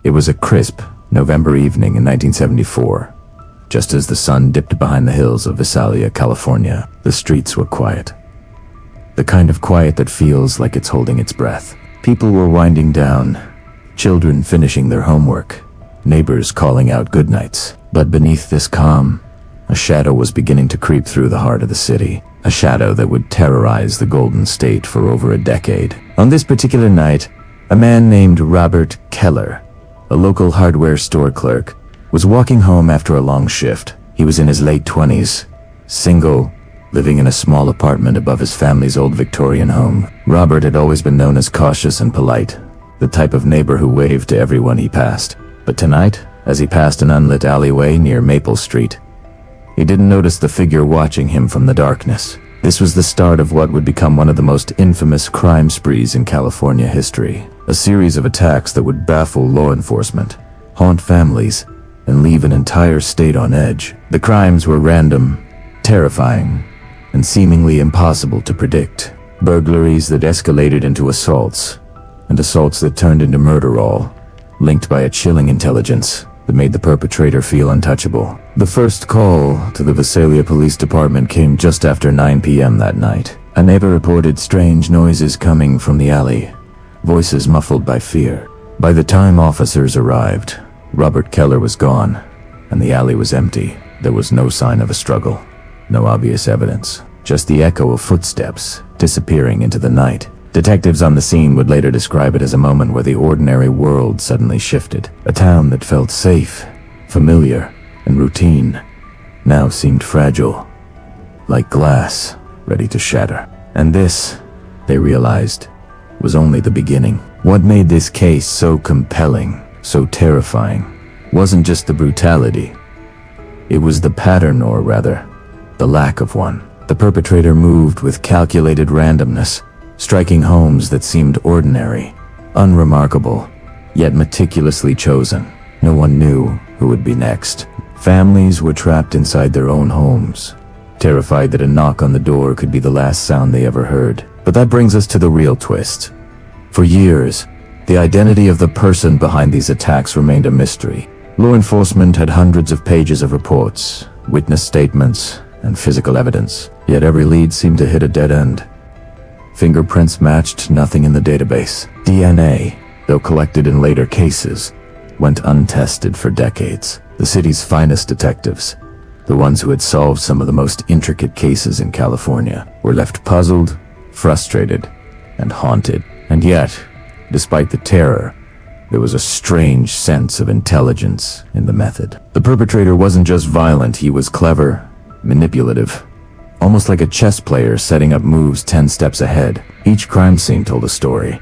It was a crisp November evening in 1974. Just as the sun dipped behind the hills of Visalia, California, the streets were quiet. The kind of quiet that feels like it's holding its breath. People were winding down, children finishing their homework, neighbors calling out goodnights. But beneath this calm, a shadow was beginning to creep through the heart of the city. A shadow that would terrorize the Golden State for over a decade. On this particular night, a man named Robert Keller, a local hardware store clerk, was walking home after a long shift. He was in his late 20s, single, living in a small apartment above his family's old Victorian home. Robert had always been known as cautious and polite, the type of neighbor who waved to everyone he passed. But tonight, as he passed an unlit alleyway near Maple Street, he didn't notice the figure watching him from the darkness. This was the start of what would become one of the most infamous crime sprees in California history. A series of attacks that would baffle law enforcement, haunt families, and leave an entire state on edge. The crimes were random, terrifying, and seemingly impossible to predict. Burglaries that escalated into assaults, and assaults that turned into murder, all linked by a chilling intelligence that made the perpetrator feel untouchable. The first call to the Visalia Police Department came just after 9 p.m. that night. A neighbor reported strange noises coming from the alley, voices muffled by fear. By the time officers arrived, Robert Keller was gone, and the alley was empty. There was no sign of a struggle, no obvious evidence, just the echo of footsteps disappearing into the night. Detectives on the scene would later describe it as a moment where the ordinary world suddenly shifted. A town that felt safe, familiar, and routine now seemed fragile, like glass ready to shatter. And this, they realized, was only the beginning. What made this case so compelling, so terrifying, wasn't just the brutality. It was the pattern, or rather, the lack of one. The perpetrator moved with calculated randomness, striking homes that seemed ordinary, unremarkable, yet meticulously chosen. No one knew who would be next. Families were trapped inside their own homes, terrified that a knock on the door could be the last sound they ever heard. But that brings us to the real twist. For years, the identity of the person behind these attacks remained a mystery. Law enforcement had hundreds of pages of reports, witness statements, and physical evidence, yet every lead seemed to hit a dead end. Fingerprints matched nothing in the database. DNA, though collected in later cases, went untested for decades. The city's finest detectives, the ones who had solved some of the most intricate cases in California, were left puzzled, frustrated, and haunted. And yet, despite the terror, there was a strange sense of intelligence in the method. The perpetrator wasn't just violent, he was clever, manipulative, almost like a chess player setting up moves 10 steps ahead. Each crime scene told a story,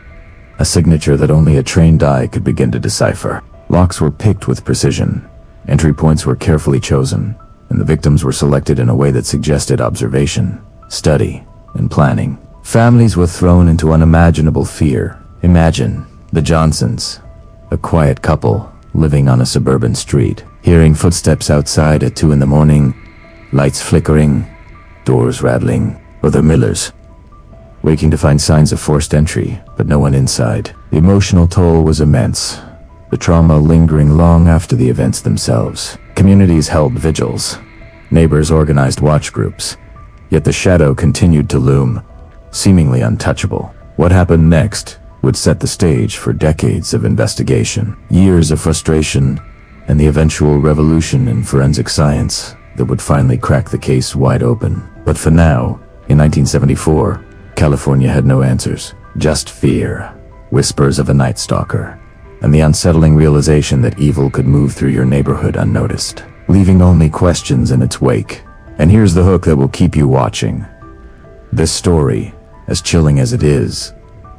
a signature that only a trained eye could begin to decipher. Locks were picked with precision, entry points were carefully chosen, and the victims were selected in a way that suggested observation, study, and planning. Families were thrown into unimaginable fear. Imagine the Johnsons, a quiet couple living on a suburban street, hearing footsteps outside at 2 a.m, lights flickering, doors rattling. Or the Millers, waking to find signs of forced entry, but no one inside. The emotional toll was immense, the trauma lingering long after the events themselves. Communities held vigils, neighbors organized watch groups, yet the shadow continued to loom, seemingly untouchable. What happened next would set the stage for decades of investigation, years of frustration, and the eventual revolution in forensic science that would finally crack the case wide open. But for now, in 1974, California had no answers, just fear, whispers of a night stalker, and the unsettling realization that evil could move through your neighborhood unnoticed, leaving only questions in its wake. And here's the hook that will keep you watching. This story, as chilling as it is,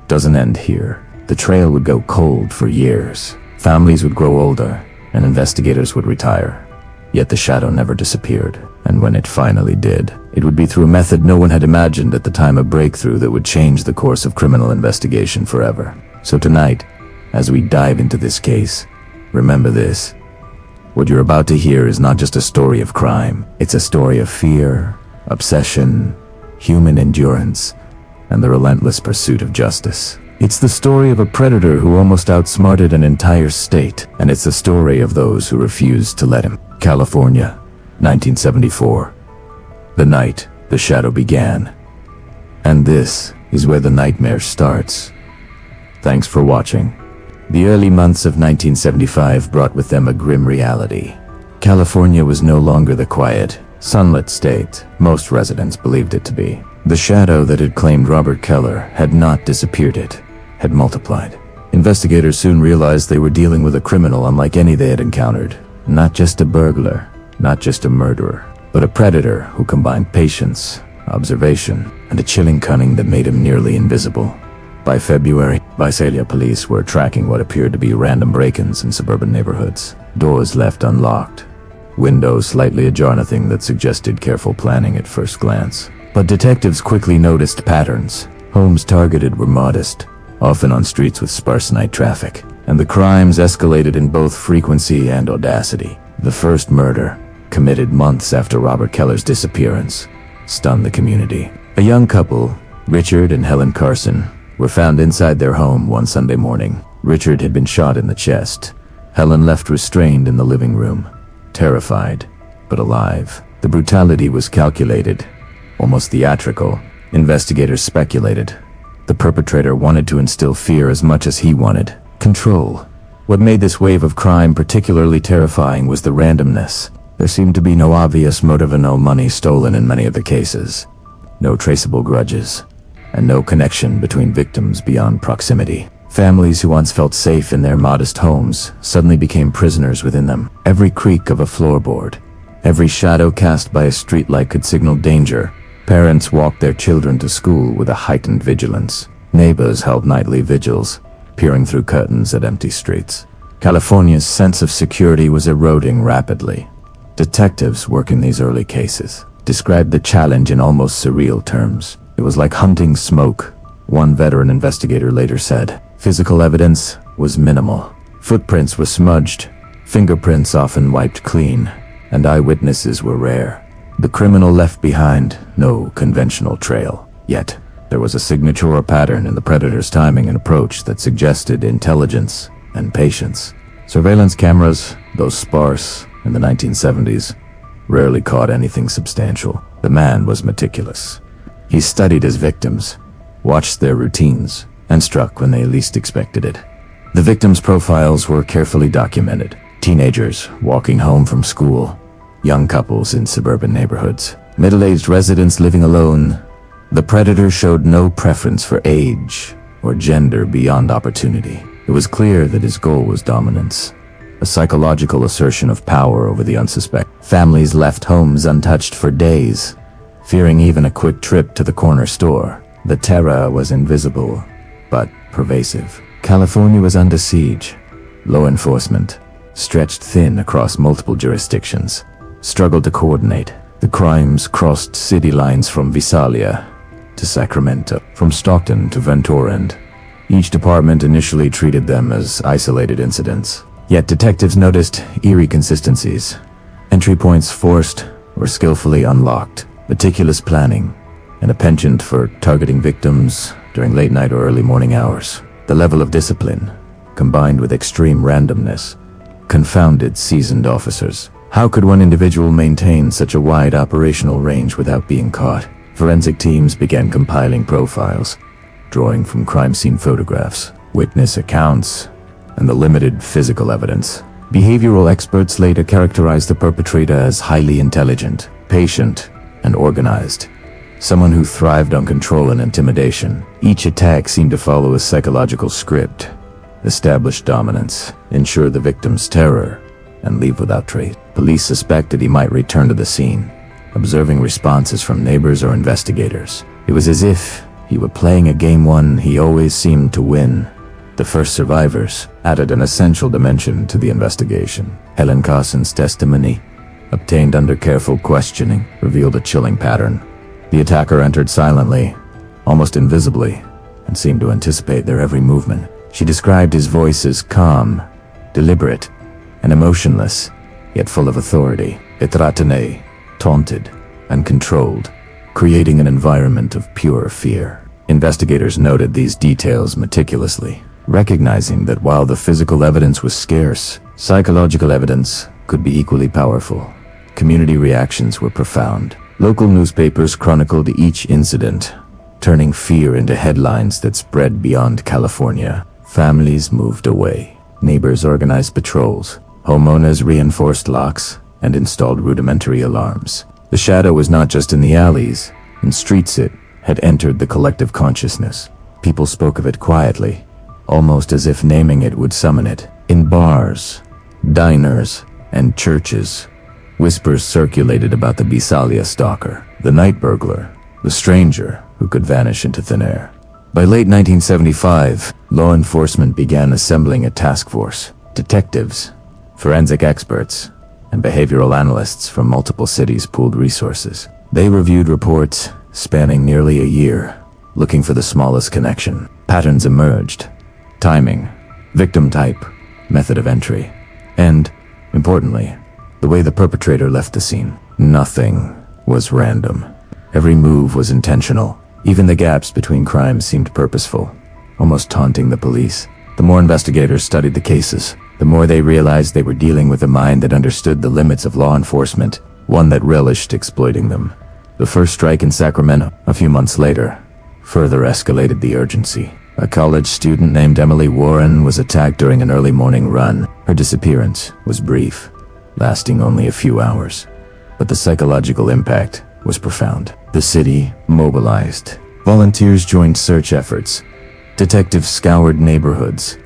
doesn't end here. The trail would go cold for years. Families would grow older, and investigators would retire. Yet the shadow never disappeared, and when it finally did, it would be through a method no one had imagined at the time, a breakthrough that would change the course of criminal investigation forever. So tonight, as we dive into this case, remember this. What you're about to hear is not just a story of crime. It's a story of fear, obsession, human endurance, and the relentless pursuit of justice. It's the story of a predator who almost outsmarted an entire state, and it's the story of those who refused to let him. California, 1974. The night the shadow began. And this is where the nightmare starts. Thanks for watching. The early months of 1975 brought with them a grim reality. California was no longer the quiet, sunlit state most residents believed it to be. The shadow that had claimed Robert Keller had not disappeared, it had multiplied. Investigators soon realized they were dealing with a criminal unlike any they had encountered. Not just a burglar, not just a murderer, but a predator who combined patience, observation, and a chilling cunning that made him nearly invisible. By February, Visalia police were tracking what appeared to be random break-ins in suburban neighborhoods. Doors left unlocked, windows slightly ajar, nothing that suggested careful planning at first glance. But detectives quickly noticed patterns. Homes targeted were modest, often on streets with sparse night traffic, and the crimes escalated in both frequency and audacity. The first murder, committed months after Robert Keller's disappearance, stunned the community. A young couple, Richard and Helen Carson, were found inside their home one Sunday morning. Richard had been shot in the chest. Helen left restrained in the living room, terrified, but alive. The brutality was calculated, almost theatrical. Investigators speculated the perpetrator wanted to instill fear as much as he wanted control. What made this wave of crime particularly terrifying was the randomness. There seemed to be no obvious motive and no money stolen in many of the cases. No traceable grudges, and no connection between victims beyond proximity. Families who once felt safe in their modest homes suddenly became prisoners within them. Every creak of a floorboard, every shadow cast by a streetlight could signal danger. Parents walked their children to school with a heightened vigilance. Neighbors held nightly vigils, peering through curtains at empty streets. California's sense of security was eroding rapidly. Detectives working these early cases described the challenge in almost surreal terms. It was like hunting smoke, one veteran investigator later said. Physical evidence was minimal. Footprints were smudged, fingerprints often wiped clean, and eyewitnesses were rare. The criminal left behind no conventional trail. Yet, there was a signature or pattern in the predator's timing and approach that suggested intelligence and patience. Surveillance cameras, though sparse in the 1970s, rarely caught anything substantial. The man was meticulous. He studied his victims, watched their routines, and struck when they least expected it. The victims' profiles were carefully documented. Teenagers walking home from school, young couples in suburban neighborhoods, middle-aged residents living alone. The predator showed no preference for age or gender beyond opportunity. It was clear that his goal was dominance, a psychological assertion of power over the unsuspecting. Families left homes untouched for days, fearing even a quick trip to the corner store. The terror was invisible, but pervasive. California was under siege. Law enforcement, stretched thin across multiple jurisdictions, struggled to coordinate. The crimes crossed city lines from Visalia to Sacramento, from Stockton to Ventura, and each department initially treated them as isolated incidents. Yet detectives noticed eerie consistencies. Entry points forced or skillfully unlocked, meticulous planning, and a penchant for targeting victims during late night or early morning hours. The level of discipline, combined with extreme randomness, confounded seasoned officers. How could one individual maintain such a wide operational range without being caught? Forensic teams began compiling profiles, drawing from crime scene photographs, witness accounts, and the limited physical evidence. Behavioral experts later characterized the perpetrator as highly intelligent, patient, and organized. Someone who thrived on control and intimidation. Each attack seemed to follow a psychological script: establish dominance, ensure the victim's terror, and leave without trace. Police suspected he might return to the scene, observing responses from neighbors or investigators. It was as if he were playing a game one he always seemed to win. The first survivors added an essential dimension to the investigation. Helen Carson's testimony, obtained under careful questioning, revealed a chilling pattern. The attacker entered silently, almost invisibly, and seemed to anticipate their every movement. She described his voice as calm, deliberate, and emotionless, yet full of authority. Taunted and controlled, creating an environment of pure fear. Investigators noted these details meticulously, recognizing that while the physical evidence was scarce, psychological evidence could be equally powerful. Community reactions were profound. Local newspapers chronicled each incident, turning fear into headlines that spread beyond California. Families moved away. Neighbors organized patrols. Homeowners reinforced locks and installed rudimentary alarms. The shadow was not just in the alleys. In streets it had entered the collective consciousness. People spoke of it quietly, almost as if naming it would summon it. In bars, diners, and churches, whispers circulated about the Visalia stalker, the night burglar, the stranger who could vanish into thin air. By late 1975, law enforcement began assembling a task force. Detectives, forensic experts, and behavioral analysts from multiple cities pooled resources. They reviewed reports spanning nearly a year, looking for the smallest connection. Patterns emerged: timing, victim type, method of entry, and, importantly, the way the perpetrator left the scene. Nothing was random. Every move was intentional. Even the gaps between crimes seemed purposeful, almost taunting the police. The more investigators studied the cases, the more they realized they were dealing with a mind that understood the limits of law enforcement, one that relished exploiting them. The first strike in Sacramento, a few months later, further escalated the urgency. A college student named Emily Warren was attacked during an early morning run. Her disappearance was brief, lasting only a few hours, but the psychological impact was profound. The city mobilized. Volunteers joined search efforts. Detectives scoured neighborhoods,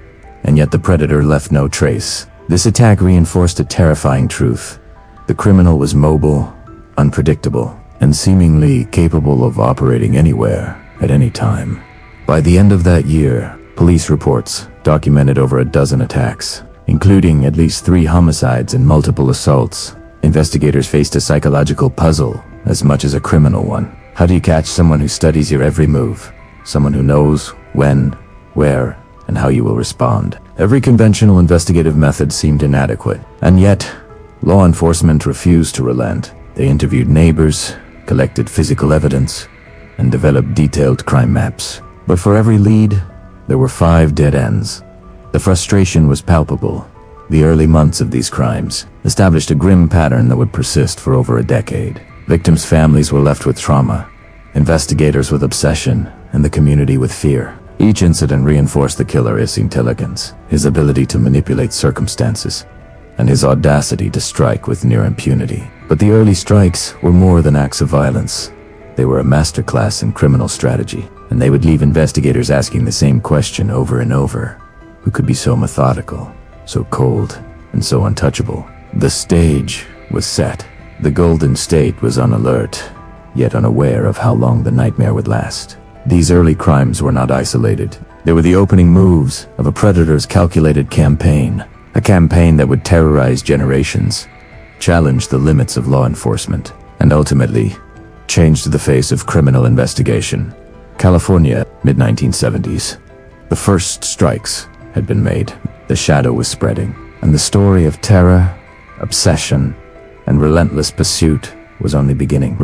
and yet the predator left no trace. This attack reinforced a terrifying truth. The criminal was mobile, unpredictable, and seemingly capable of operating anywhere, at any time. By the end of that year, police reports documented over a dozen attacks, including at least 3 homicides and multiple assaults. Investigators faced a psychological puzzle as much as a criminal one. How do you catch someone who studies your every move? Someone who knows when, where, and how you will respond. Every conventional investigative method seemed inadequate, and yet, law enforcement refused to relent. They interviewed neighbors, collected physical evidence, and developed detailed crime maps. But for every lead, there were 5 dead ends. The frustration was palpable. The early months of these crimes established a grim pattern that would persist for over a decade. Victims' families were left with trauma, investigators with obsession, and the community with fear. Each incident reinforced the killer's intelligence, his ability to manipulate circumstances, and his audacity to strike with near impunity. But the early strikes were more than acts of violence. They were a masterclass in criminal strategy, and they would leave investigators asking the same question over and over. Who could be so methodical, so cold, and so untouchable? The stage was set. The Golden State was on alert, yet unaware of how long the nightmare would last. These early crimes were not isolated. They were the opening moves of a predator's calculated campaign, a campaign that would terrorize generations, challenge the limits of law enforcement, and ultimately changed the face of criminal investigation. California, mid-1970s. The first strikes had been made. The shadow was spreading, and the story of terror, obsession, and relentless pursuit was only beginning.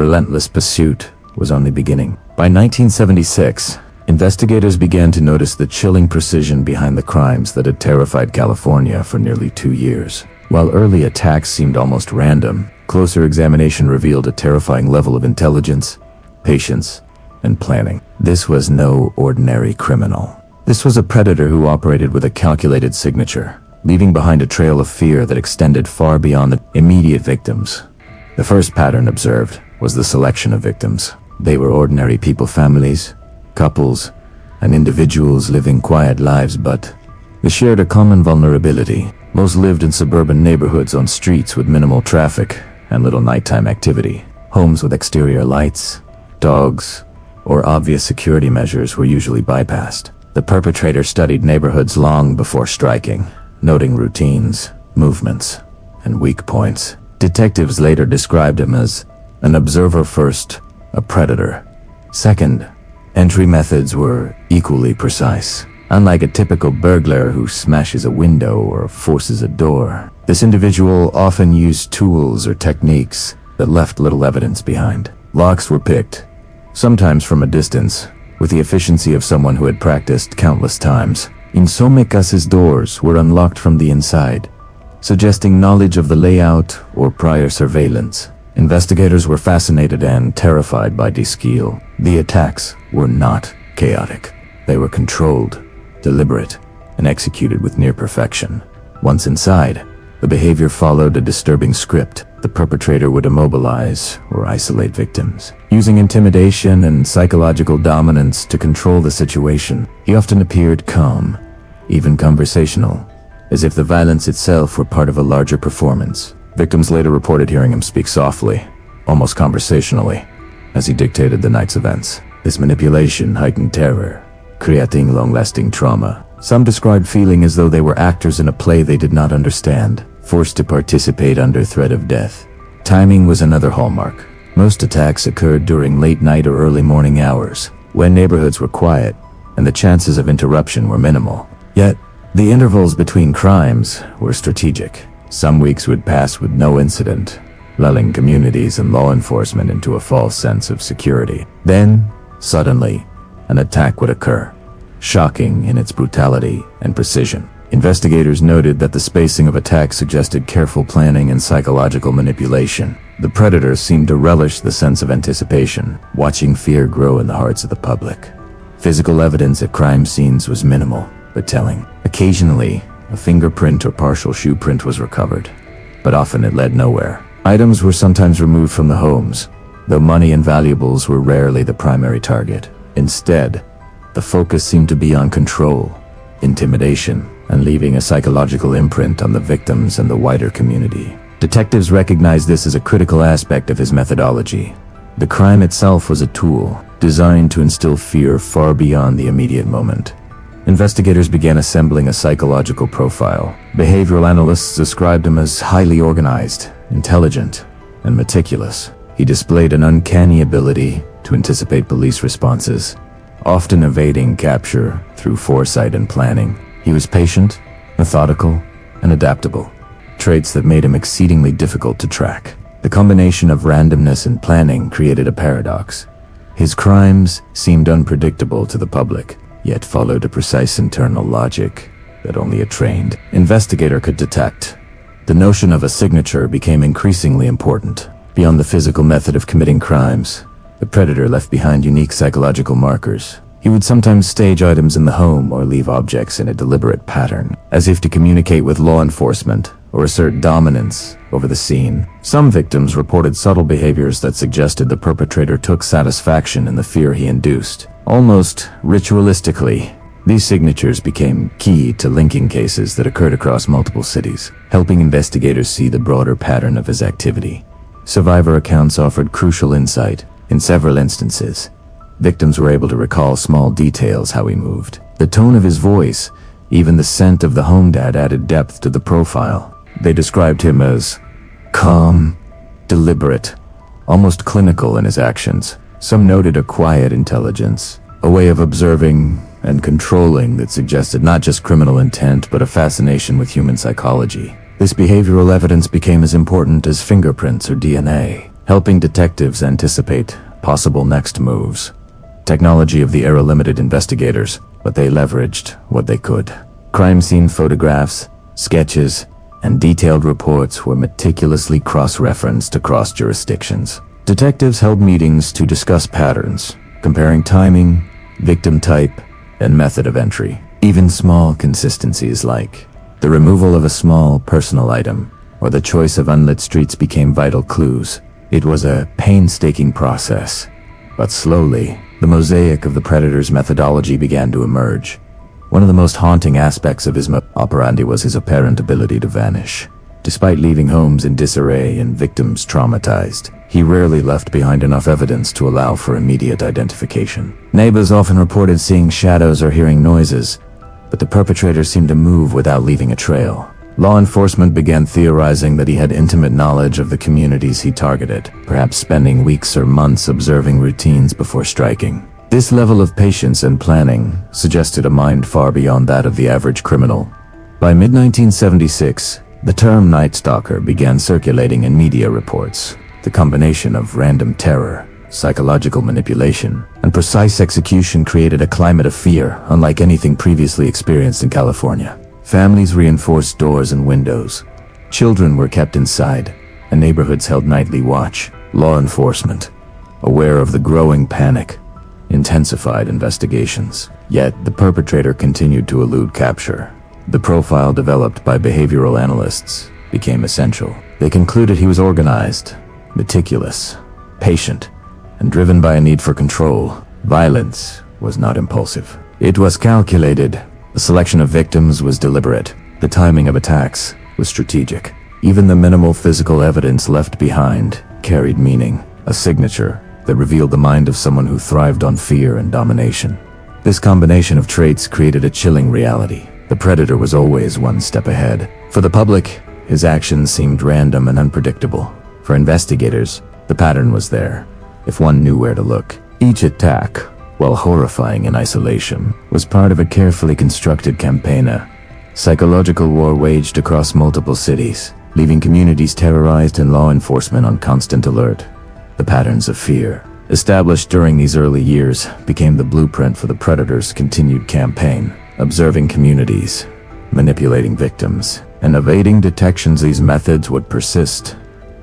By 1976, investigators began to notice the chilling precision behind the crimes that had terrified California for nearly 2 years. While early attacks seemed almost random, closer examination revealed a terrifying level of intelligence, patience, and planning. This was no ordinary criminal. This was a predator who operated with a calculated signature, leaving behind a trail of fear that extended far beyond the immediate victims. The first pattern observed was the selection of victims. They were ordinary people, families, couples, and individuals living quiet lives, but they shared a common vulnerability. Most lived in suburban neighborhoods on streets with minimal traffic and little nighttime activity. Homes with exterior lights, dogs, or obvious security measures were usually bypassed. The perpetrator studied neighborhoods long before striking, noting routines, movements, and weak points. Detectives later described him as an observer first, a predator second. Entry methods were equally precise. Unlike a typical burglar who smashes a window or forces a door, this individual often used tools or techniques that left little evidence behind. Locks were picked, sometimes from a distance, with the efficiency of someone who had practiced countless times. In some cases, doors were unlocked from the inside, suggesting knowledge of the layout or prior surveillance. Investigators were fascinated and terrified by this skill. The attacks were not chaotic. They were controlled, deliberate, and executed with near perfection. Once inside, the behavior followed a disturbing script. The perpetrator would immobilize or isolate victims, using intimidation and psychological dominance to control the situation. He often appeared calm, even conversational, as if the violence itself were part of a larger performance. Victims later reported hearing him speak softly, almost conversationally, as he dictated the night's events. This manipulation heightened terror, creating long-lasting trauma. Some described feeling as though they were actors in a play they did not understand, forced to participate under threat of death. Timing was another hallmark. Most attacks occurred during late night or early morning hours, when neighborhoods were quiet and the chances of interruption were minimal. Yet, the intervals between crimes were strategic. Some weeks would pass with no incident, lulling communities and law enforcement into a false sense of security. Then, suddenly, an attack would occur, shocking in its brutality and precision. Investigators noted that the spacing of attacks suggested careful planning and psychological manipulation. The predators seemed to relish the sense of anticipation, watching fear grow in the hearts of the public. Physical evidence at crime scenes was minimal, but telling. Occasionally, a fingerprint or partial shoe print was recovered, but often it led nowhere. Items were sometimes removed from the homes, though money and valuables were rarely the primary target. Instead, the focus seemed to be on control, intimidation, and leaving a psychological imprint on the victims and the wider community. Detectives recognized this as a critical aspect of his methodology. The crime itself was a tool, designed to instill fear far beyond the immediate moment. Investigators began assembling a psychological profile. Behavioral analysts described him as highly organized, intelligent, and meticulous. He displayed an uncanny ability to anticipate police responses, often evading capture through foresight and planning. He was patient, methodical, and adaptable, traits that made him exceedingly difficult to track. The combination of randomness and planning created a paradox. His crimes seemed unpredictable to the public, yet followed a precise internal logic that only a trained investigator could detect. The notion of a signature became increasingly important. Beyond the physical method of committing crimes, the predator left behind unique psychological markers. He would sometimes stage items in the home or leave objects in a deliberate pattern, as if to communicate with law enforcement or assert dominance over the scene. Some victims reported subtle behaviors that suggested the perpetrator took satisfaction in the fear he induced. Almost ritualistically, these signatures became key to linking cases that occurred across multiple cities, helping investigators see the broader pattern of his activity. Survivor accounts offered crucial insight. In several instances, victims were able to recall small details how he moved. The tone of his voice, even the scent of the home dad added depth to the profile. They described him as calm, deliberate, almost clinical in his actions. Some noted a quiet intelligence, a way of observing and controlling that suggested not just criminal intent but a fascination with human psychology. This behavioral evidence became as important as fingerprints or DNA, helping detectives anticipate possible next moves. Technology of the era limited investigators, but they leveraged what they could. Crime scene photographs, sketches, and detailed reports were meticulously cross-referenced across jurisdictions. Detectives held meetings to discuss patterns, comparing timing, victim type, and method of entry. Even small consistencies like the removal of a small personal item or the choice of unlit streets became vital clues. It was a painstaking process, but slowly, the mosaic of the predator's methodology began to emerge. One of the most haunting aspects of his operandi was his apparent ability to vanish. Despite leaving homes in disarray and victims traumatized, he rarely left behind enough evidence to allow for immediate identification. Neighbors often reported seeing shadows or hearing noises, but the perpetrator seemed to move without leaving a trail. Law enforcement began theorizing that he had intimate knowledge of the communities he targeted, perhaps spending weeks or months observing routines before striking. This level of patience and planning suggested a mind far beyond that of the average criminal. By mid-1976, the term Night Stalker began circulating in media reports. The combination of random terror, psychological manipulation, and precise execution created a climate of fear unlike anything previously experienced in California. Families reinforced doors and windows. Children were kept inside, and neighborhoods held nightly watch. Law enforcement, aware of the growing panic, intensified investigations. Yet the perpetrator continued to elude capture. The profile developed by behavioral analysts became essential. They concluded he was organized, meticulous, patient, and driven by a need for control. Violence was not impulsive. It was calculated. The selection of victims was deliberate. The timing of attacks was strategic. Even the minimal physical evidence left behind carried meaning, a signature that revealed the mind of someone who thrived on fear and domination. This combination of traits created a chilling reality. The predator was always one step ahead. For the public, his actions seemed random and unpredictable. For investigators, the pattern was there, if one knew where to look. Each attack, while horrifying in isolation, was part of a carefully constructed campaign. Psychological war waged across multiple cities, leaving communities terrorized and law enforcement on constant alert. The patterns of fear, established during these early years, became the blueprint for the predator's continued campaign. Observing communities, manipulating victims, and evading detections, these methods would persist,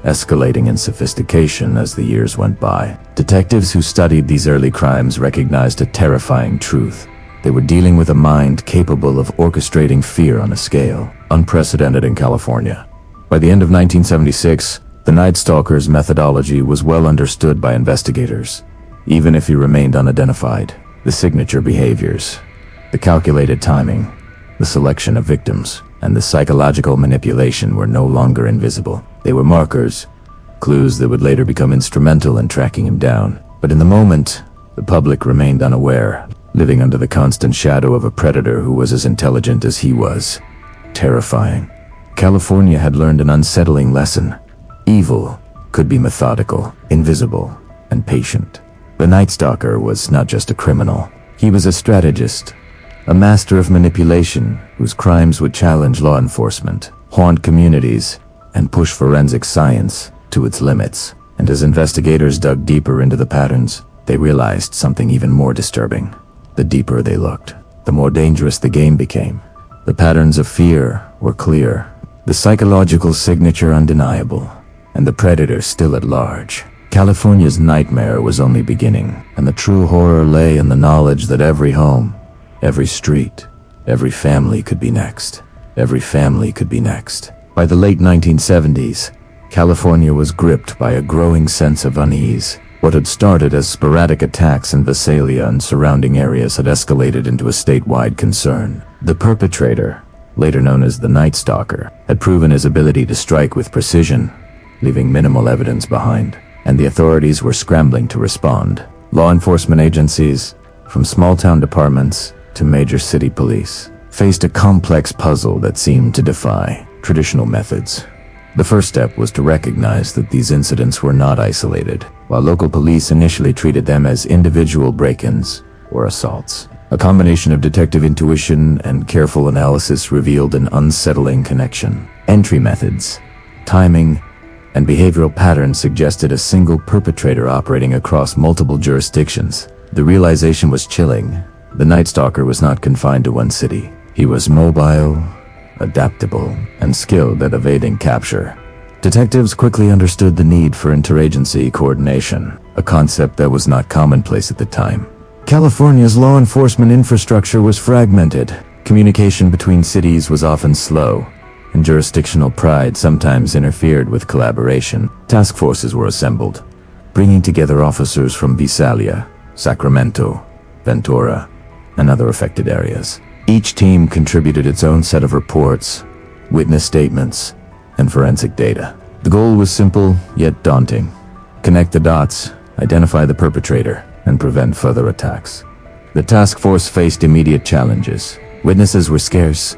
escalating in sophistication as the years went by. Detectives who studied these early crimes recognized a terrifying truth. They were dealing with a mind capable of orchestrating fear on a scale unprecedented in California. By the end of 1976, the Night Stalker's methodology was well understood by investigators. Even if he remained unidentified, the signature behaviors, the calculated timing, the selection of victims, and the psychological manipulation were no longer invisible. They were markers, clues that would later become instrumental in tracking him down. But in the moment, the public remained unaware, living under the constant shadow of a predator who was as intelligent as he was. Terrifying. California had learned an unsettling lesson. Evil could be methodical, invisible, and patient. The Night Stalker was not just a criminal. He was a strategist, a master of manipulation whose crimes would challenge law enforcement, haunt communities, and push forensic science to its limits. And as investigators dug deeper into the patterns, they realized something even more disturbing. The deeper they looked, the more dangerous the game became. The patterns of fear were clear, the psychological signature undeniable, and the predator still at large. California's nightmare was only beginning, and the true horror lay in the knowledge that every home, every street, every family could be next. Every family could be next. By the late 1970s, California was gripped by a growing sense of unease. What had started as sporadic attacks in Visalia and surrounding areas had escalated into a statewide concern. The perpetrator, later known as the Night Stalker, had proven his ability to strike with precision, leaving minimal evidence behind, and the authorities were scrambling to respond. Law enforcement agencies, from small-town departments to major city police, faced a complex puzzle that seemed to defy traditional methods. The first step was to recognize that these incidents were not isolated. While local police initially treated them as individual break-ins or assaults, a combination of detective intuition and careful analysis revealed an unsettling connection. Entry methods, timing, and behavioral patterns suggested a single perpetrator operating across multiple jurisdictions. The realization was chilling. The Night Stalker was not confined to one city. He was mobile, adaptable, and skilled at evading capture. Detectives quickly understood the need for interagency coordination, a concept that was not commonplace at the time. California's law enforcement infrastructure was fragmented. Communication between cities was often slow, and jurisdictional pride sometimes interfered with collaboration. Task forces were assembled, bringing together officers from Visalia, Sacramento, Ventura, and other affected areas. Each team contributed its own set of reports, witness statements, and forensic data. The goal was simple, yet daunting. Connect the dots, identify the perpetrator, and prevent further attacks. The task force faced immediate challenges. Witnesses were scarce,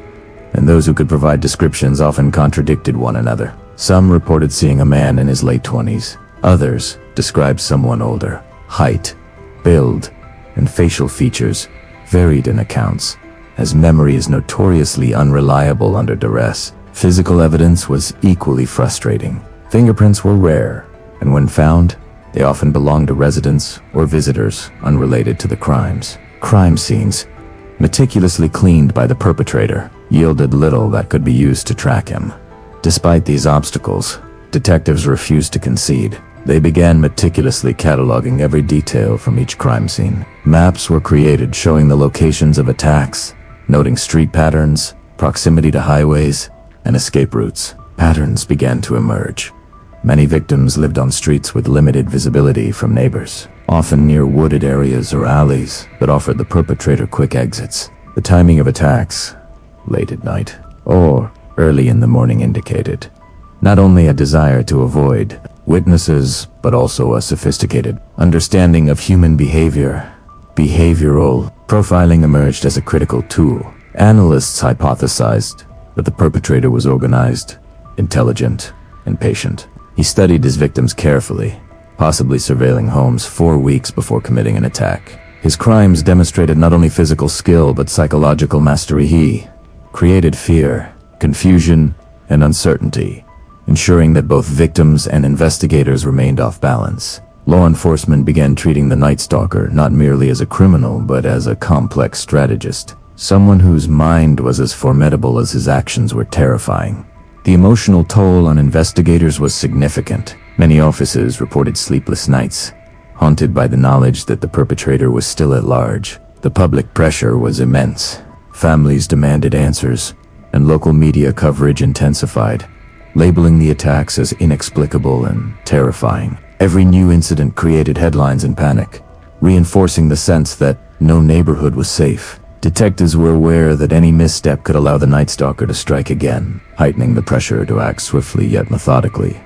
and those who could provide descriptions often contradicted one another. Some reported seeing a man in his late 20s. Others described someone older. Height, build, and facial features varied in accounts, as memory is notoriously unreliable under duress. Physical evidence was equally frustrating. Fingerprints were rare, and when found, They often belonged to residents or visitors unrelated to the crimes. Crime scenes, meticulously cleaned by the perpetrator, yielded little that could be used to track him. Despite these obstacles, detectives refused to concede. They began meticulously cataloging every detail from each crime scene. Maps were created showing the locations of attacks, noting street patterns, proximity to highways, and escape routes. Patterns began to emerge. Many victims lived on streets with limited visibility from neighbors, often near wooded areas or alleys that offered the perpetrator quick exits. The timing of attacks, late at night or early in the morning, indicated not only a desire to avoid witnesses, but also a sophisticated understanding of human behavior. Behavioral profiling emerged as a critical tool. Analysts hypothesized that the perpetrator was organized, intelligent, and patient. He studied his victims carefully, possibly surveilling homes 4 weeks before committing an attack. His crimes demonstrated not only physical skill but psychological mastery. He created fear, confusion, and uncertainty, ensuring that both victims and investigators remained off balance. Law enforcement began treating the Night Stalker not merely as a criminal but as a complex strategist, someone whose mind was as formidable as his actions were terrifying. The emotional toll on investigators was significant. Many officers reported sleepless nights, haunted by the knowledge that the perpetrator was still at large. The public pressure was immense. Families demanded answers, and local media coverage intensified, labeling the attacks as inexplicable and terrifying. Every new incident created headlines and panic, reinforcing the sense that no neighborhood was safe. Detectives were aware that any misstep could allow the Night Stalker to strike again, heightening the pressure to act swiftly yet methodically.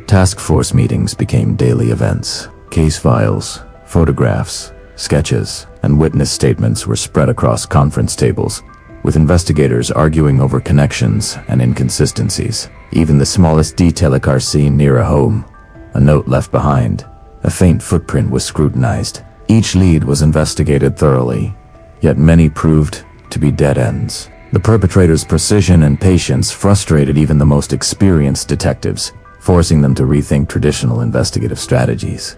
Task force meetings became daily events. Case files, photographs, sketches, and witness statements were spread across conference tables, with investigators arguing over connections and inconsistencies. Even the smallest detail, a car seen near a home, a note left behind, a faint footprint, was scrutinized. Each lead was investigated thoroughly, yet many proved to be dead ends. The perpetrator's precision and patience frustrated even the most experienced detectives, forcing them to rethink traditional investigative strategies.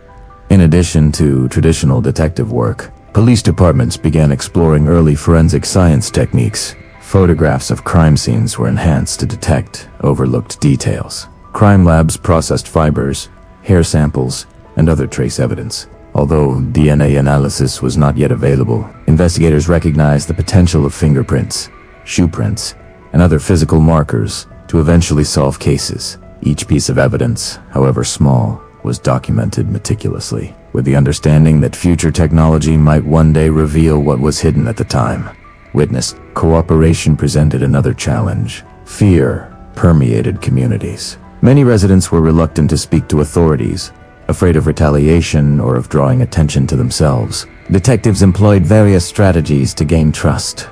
In addition to traditional detective work, police departments began exploring early forensic science techniques. Photographs of crime scenes were enhanced to detect overlooked details. Crime labs processed fibers, hair samples, and other trace evidence. Although DNA analysis was not yet available, investigators recognized the potential of fingerprints, shoe prints, and other physical markers to eventually solve cases. Each piece of evidence, however small, was documented meticulously, with the understanding that future technology might one day reveal what was hidden at the time. Witness cooperation presented another challenge. Fear permeated communities. Many residents were reluctant to speak to authorities, afraid of retaliation or of drawing attention to themselves. Detectives employed various strategies to gain trust: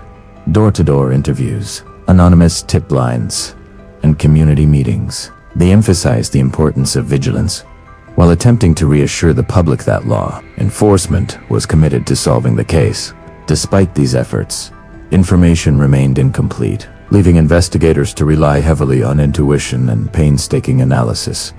door-to-door interviews, anonymous tip lines, and community meetings. They emphasized the importance of vigilance, while attempting to reassure the public that law enforcement was committed to solving the case. Despite these efforts, information remained incomplete, leaving investigators to rely heavily on intuition and painstaking analysis.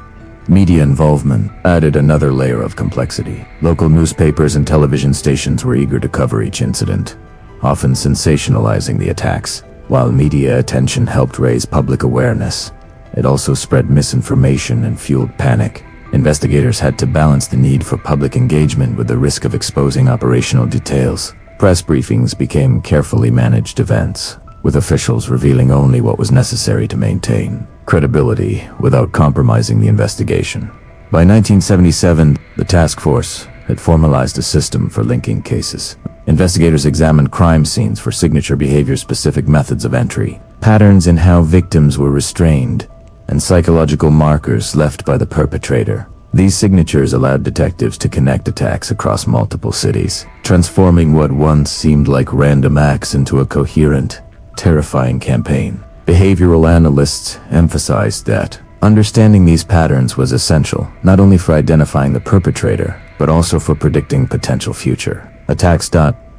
Media involvement added another layer of complexity. Local newspapers and television stations were eager to cover each incident, often sensationalizing the attacks. While media attention helped raise public awareness, it also spread misinformation and fueled panic. Investigators had to balance the need for public engagement with the risk of exposing operational details. Press briefings became carefully managed events, with officials revealing only what was necessary to maintain credibility without compromising the investigation. By 1977, the task force had formalized a system for linking cases. Investigators examined crime scenes for signature behavior-specific methods of entry, patterns in how victims were restrained, and psychological markers left by the perpetrator. These signatures allowed detectives to connect attacks across multiple cities, transforming what once seemed like random acts into a coherent, terrifying campaign. Behavioral analysts emphasized that understanding these patterns was essential, not only for identifying the perpetrator, but also for predicting potential future attacks.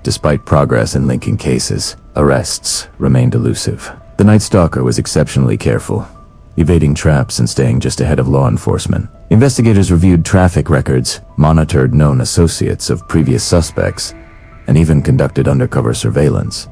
Despite progress in linking cases, arrests remained elusive. The Night Stalker was exceptionally careful. evading traps and staying just ahead of law enforcement. Investigators reviewed traffic records, monitored known associates of previous suspects, and even conducted undercover surveillance.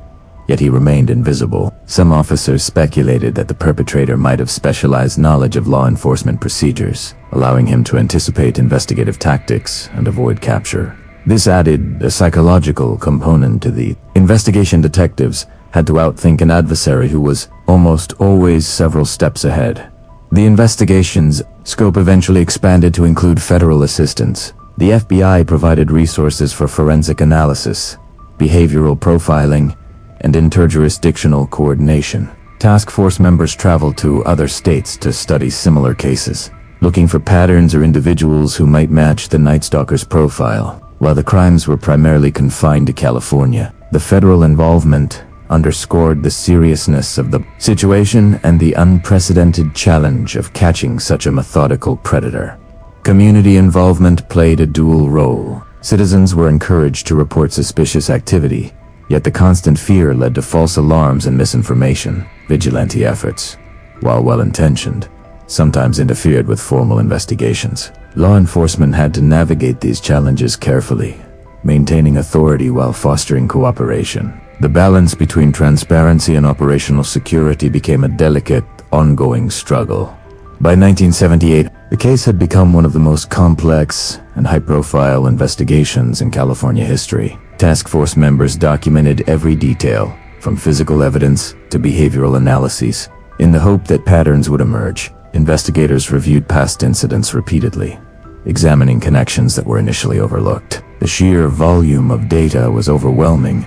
Yet he remained invisible. Some officers speculated that the perpetrator might have specialized knowledge of law enforcement procedures, allowing him to anticipate investigative tactics and avoid capture. This added a psychological component to the investigation. Detectives had to outthink an adversary who was almost always several steps ahead. The investigation's scope eventually expanded to include federal assistance. The FBI provided resources for forensic analysis, behavioral profiling, and interjurisdictional coordination. Task force members traveled to other states to study similar cases, looking for patterns or individuals who might match the Night Stalker's profile. While the crimes were primarily confined to California, the federal involvement underscored the seriousness of the situation and the unprecedented challenge of catching such a methodical predator. Community involvement played a dual role. Citizens were encouraged to report suspicious activity, yet the constant fear led to false alarms and misinformation. Vigilante efforts, while well-intentioned, sometimes interfered with formal investigations. Law enforcement had to navigate these challenges carefully, maintaining authority while fostering cooperation. The balance between transparency and operational security became a delicate, ongoing struggle. By 1978, the case had become one of the most complex and high-profile investigations in California history. Task force members documented every detail, from physical evidence to behavioral analyses, in the hope that patterns would emerge. Investigators reviewed past incidents repeatedly, examining connections that were initially overlooked. The sheer volume of data was overwhelming,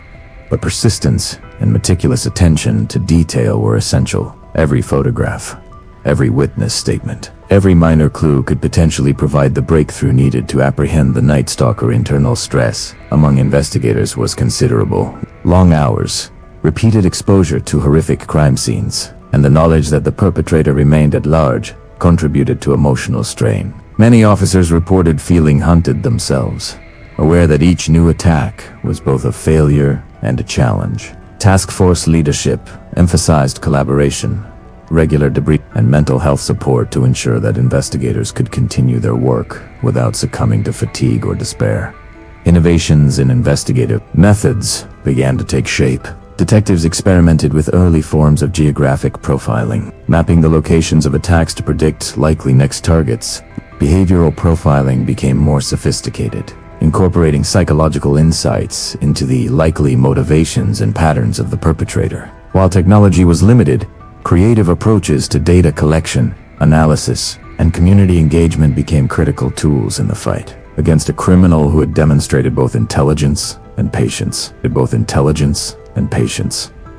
but persistence and meticulous attention to detail were essential. Every photograph, every witness statement, every minor clue could potentially provide the breakthrough needed to apprehend the Night Stalker. Internal stress among investigators was considerable. Long hours, repeated exposure to horrific crime scenes, and the knowledge that the perpetrator remained at large contributed to emotional strain. Many officers reported feeling hunted themselves, aware that each new attack was both a failure and a challenge. Task force leadership emphasized collaboration, regular debriefing, and mental health support to ensure that investigators could continue their work without succumbing to fatigue or despair. Innovations in investigative methods began to take shape. Detectives experimented with early forms of geographic profiling, mapping the locations of attacks to predict likely next targets. Behavioral profiling became more sophisticated, incorporating psychological insights into the likely motivations and patterns of the perpetrator. While technology was limited, creative approaches to data collection, analysis, and community engagement became critical tools in the fight against a criminal who had demonstrated both intelligence and patience.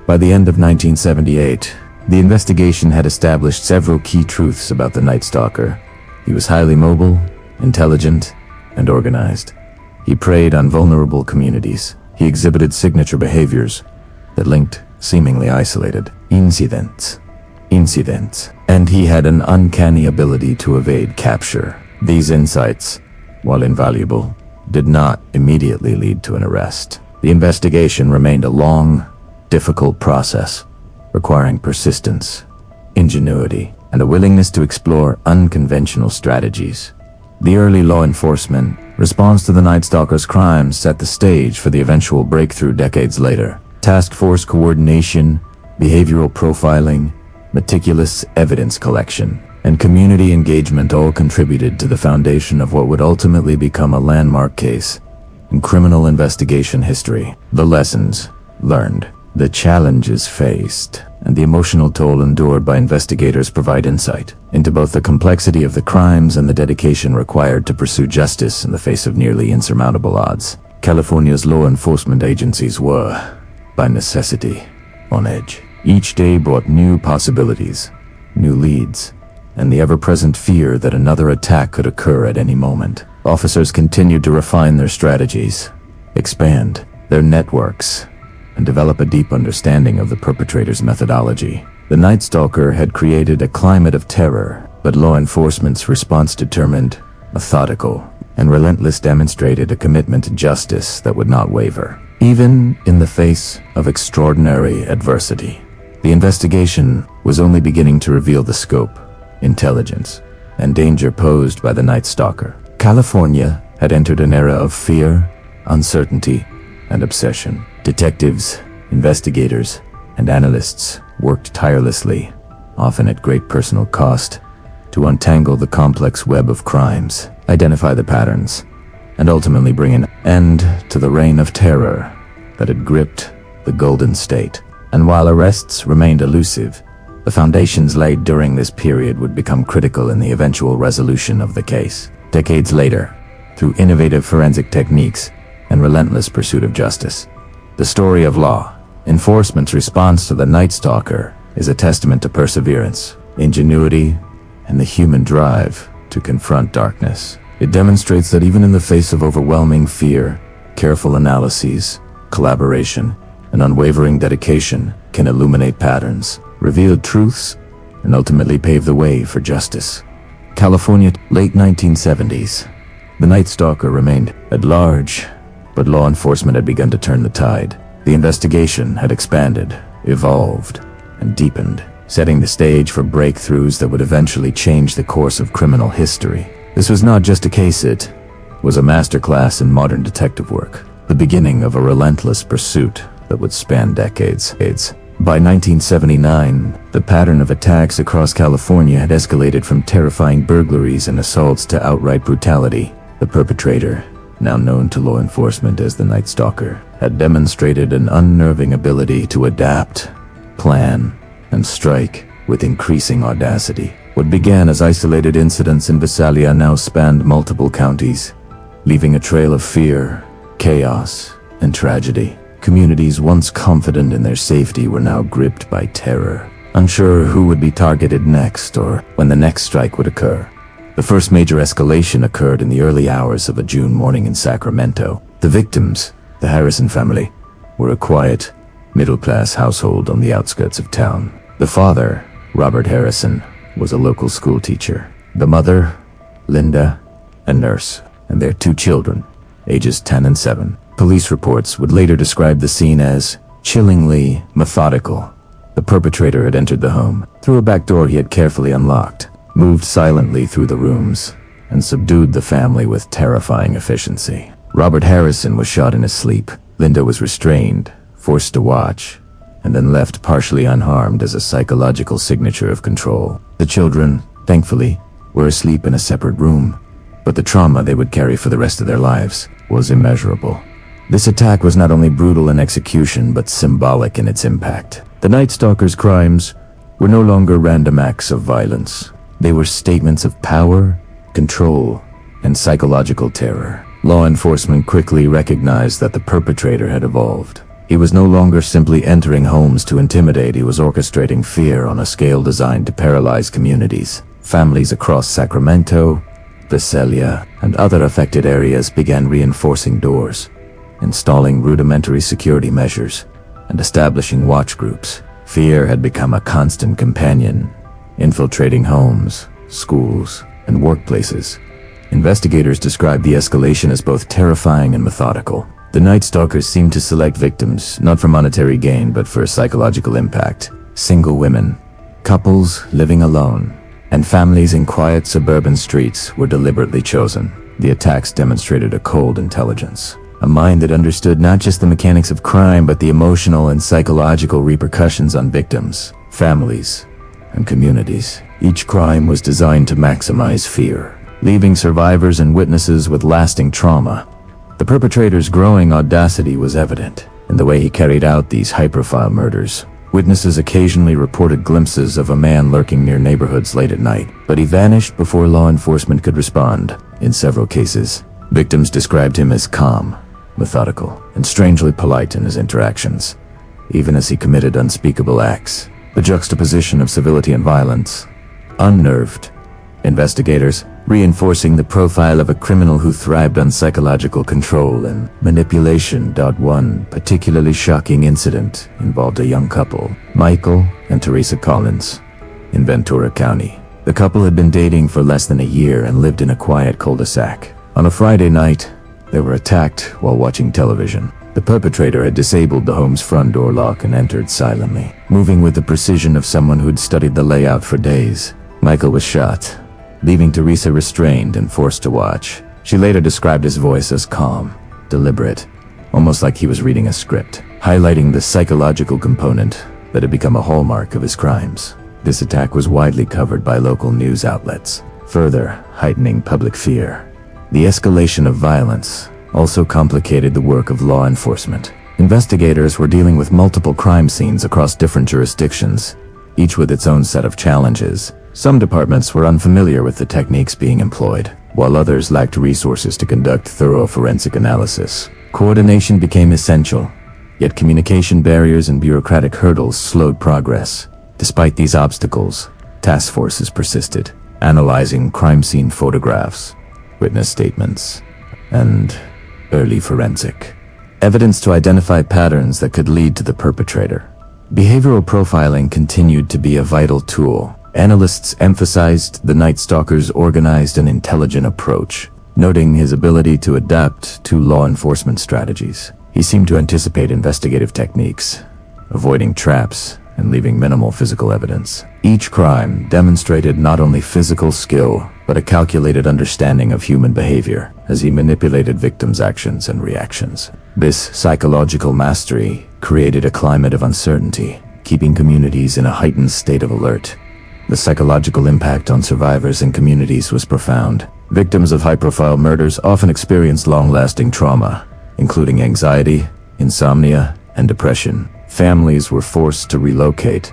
By the end of 1978, the investigation had established several key truths about the Night Stalker. He was highly mobile, intelligent, and organized. He preyed on vulnerable communities. He exhibited signature behaviors that linked seemingly isolated incidents, and he had an uncanny ability to evade capture. These insights, while invaluable, did not immediately lead to an arrest. The investigation remained a long, difficult process, requiring persistence, ingenuity, and a willingness to explore unconventional strategies. The early law enforcement response to the Night Stalker's crimes set the stage for the eventual breakthrough decades later. Task force coordination, behavioral profiling, meticulous evidence collection, and community engagement all contributed to the foundation of what would ultimately become a landmark case in criminal investigation history. The lessons learned, the challenges faced, and the emotional toll endured by investigators provide insight into both the complexity of the crimes and the dedication required to pursue justice in the face of nearly insurmountable odds. California's law enforcement agencies were, by necessity, on edge. Each day brought new possibilities, new leads, and the ever-present fear that another attack could occur at any moment. Officers continued to refine their strategies, expand their networks, and develop a deep understanding of the perpetrator's methodology. The Night Stalker had created a climate of terror, but law enforcement's response, determined, methodical, and relentless, demonstrated a commitment to justice that would not waver. Even in the face of extraordinary adversity, the investigation was only beginning to reveal the scope intelligence, and danger posed by the Night Stalker. California had entered an era of fear, uncertainty, and obsession. Detectives, investigators, and analysts worked tirelessly, often at great personal cost, to untangle the complex web of crimes, identify the patterns, and ultimately bring an end to the reign of terror that had gripped the Golden State. And while arrests remained elusive, the foundations laid during this period would become critical in the eventual resolution of the case. Decades later, through innovative forensic techniques and relentless pursuit of justice, the story of law enforcement's response to the Night Stalker is a testament to perseverance, ingenuity, and the human drive to confront darkness. It demonstrates that even in the face of overwhelming fear, careful analyses, collaboration, and unwavering dedication can illuminate patterns, reveal truths, and ultimately pave the way for justice. California, late 1970s. The Night Stalker remained at large, but law enforcement had begun to turn the tide. The investigation had expanded, evolved, and deepened, setting the stage for breakthroughs that would eventually change the course of criminal history. This was not just a case, it was a masterclass in modern detective work, the beginning of a relentless pursuit that would span decades. By 1979, the pattern of attacks across California had escalated from terrifying burglaries and assaults to outright brutality. The perpetrator, now known to law enforcement as the Night Stalker, had demonstrated an unnerving ability to adapt, plan, and strike with increasing audacity. What began as isolated incidents in Visalia now spanned multiple counties, leaving a trail of fear, chaos, and tragedy. Communities once confident in their safety were now gripped by terror, unsure who would be targeted next or when the next strike would occur. The first major escalation occurred in the early hours of a June morning in Sacramento. The victims, the Harrison family, were a quiet, middle-class household on the outskirts of town. The father, Robert Harrison, was a local school teacher. The mother, Linda, a nurse, and their two children, ages 10 and 7. Police reports would later describe the scene as chillingly methodical. The perpetrator had entered the home. Through a back door he had carefully unlocked, moved silently through the rooms, and subdued the family with terrifying efficiency. Robert Harrison was shot in his sleep. Linda was restrained, forced to watch, and then left partially unharmed as a psychological signature of control. The children, thankfully, were asleep in a separate room, but the trauma they would carry for the rest of their lives was immeasurable. This attack was not only brutal in execution, but symbolic in its impact. The Night Stalker's crimes were no longer random acts of violence. They were statements of power, control, and psychological terror. Law enforcement quickly recognized that the perpetrator had evolved. He was no longer simply entering homes to intimidate, he was orchestrating fear on a scale designed to paralyze communities. Families across Sacramento, Visalia, and other affected areas began reinforcing doors, installing rudimentary security measures, and establishing watch groups. Fear had become a constant companion, infiltrating homes, schools, and workplaces. Investigators described the escalation as both terrifying and methodical. The Night Stalkers seemed to select victims not for monetary gain but for psychological impact. Single women, couples living alone, and families in quiet suburban streets were deliberately chosen. The attacks demonstrated a cold intelligence, a mind that understood not just the mechanics of crime but the emotional and psychological repercussions on victims, families, and communities. Each crime was designed to maximize fear, leaving survivors and witnesses with lasting trauma. The perpetrator's growing audacity was evident in the way he carried out these high-profile murders. Witnesses occasionally reported glimpses of a man lurking near neighborhoods late at night, but he vanished before law enforcement could respond. In several cases, victims described him as calm, methodical, and strangely polite in his interactions, even as he committed unspeakable acts. The juxtaposition of civility and violence unnerved investigators, reinforcing the profile of a criminal who thrived on psychological control and manipulation. One particularly shocking incident involved a young couple, Michael and Teresa Collins, in Ventura County. The couple had been dating for less than a year and lived in a quiet cul-de-sac. On a Friday night, they were attacked while watching television. The perpetrator had disabled the home's front door lock and entered silently, moving with the precision of someone who'd studied the layout for days. Michael was shot, leaving Teresa restrained and forced to watch. She later described his voice as calm, deliberate, almost like he was reading a script, highlighting the psychological component that had become a hallmark of his crimes. This attack was widely covered by local news outlets, further heightening public fear. The escalation of violence also complicated the work of law enforcement. Investigators were dealing with multiple crime scenes across different jurisdictions, each with its own set of challenges. Some departments were unfamiliar with the techniques being employed, while others lacked resources to conduct thorough forensic analysis. Coordination became essential, yet communication barriers and bureaucratic hurdles slowed progress. Despite these obstacles, task forces persisted, analyzing crime scene photographs, witness statements, and early forensic evidence to identify patterns that could lead to the perpetrator. Behavioral profiling continued to be a vital tool. Analysts emphasized the Night Stalker's organized and intelligent approach, noting his ability to adapt to law enforcement strategies. He seemed to anticipate investigative techniques, avoiding traps and leaving minimal physical evidence. Each crime demonstrated not only physical skill, but a calculated understanding of human behavior as he manipulated victims' actions and reactions. This psychological mastery created a climate of uncertainty, keeping communities in a heightened state of alert. The psychological impact on survivors and communities was profound. Victims of high-profile murders often experienced long-lasting trauma, including anxiety, insomnia, and depression. Families were forced to relocate,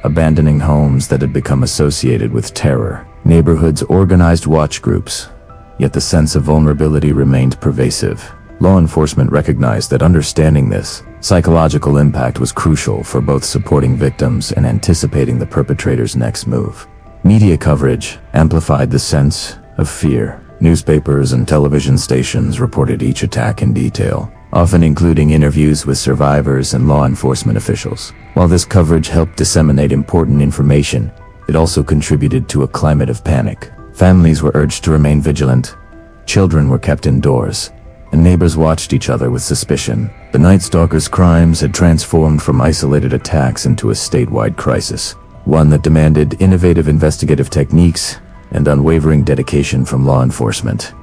abandoning homes that had become associated with terror. Neighborhoods organized watch groups, yet the sense of vulnerability remained pervasive. Law enforcement recognized that understanding this psychological impact was crucial for both supporting victims and anticipating the perpetrator's next move. Media coverage amplified the sense of fear. Newspapers and television stations reported each attack in detail, often including interviews with survivors and law enforcement officials. While this coverage helped disseminate important information, it also contributed to a climate of panic. Families were urged to remain vigilant, children were kept indoors, and neighbors watched each other with suspicion. The Night Stalker's crimes had transformed from isolated attacks into a statewide crisis, one that demanded innovative investigative techniques and unwavering dedication from law enforcement.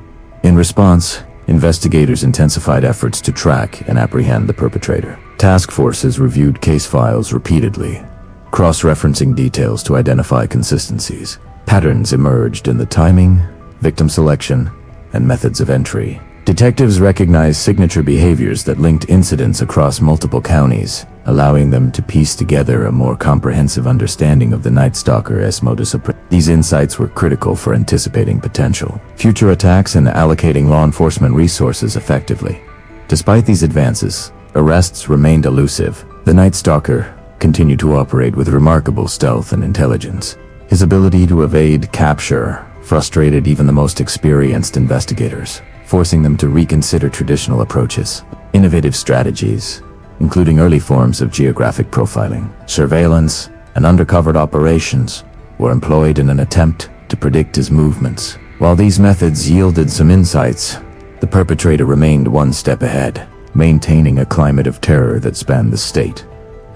In response, investigators intensified efforts to track and apprehend the perpetrator. Task forces reviewed case files repeatedly, cross-referencing details to identify consistencies. Patterns emerged in the timing, victim selection, and methods of entry. Detectives recognized signature behaviors that linked incidents across multiple counties, allowing them to piece together a more comprehensive understanding of the Night Stalker's modus operandi. These insights were critical for anticipating potential future attacks and allocating law enforcement resources effectively. Despite these advances, arrests remained elusive. The Night Stalker continued to operate with remarkable stealth and intelligence. His ability to evade capture frustrated even the most experienced investigators, forcing them to reconsider traditional approaches. Innovative strategies, including early forms of geographic profiling, surveillance, and undercover operations, were employed in an attempt to predict his movements. While these methods yielded some insights, the perpetrator remained one step ahead, maintaining a climate of terror that spanned the state.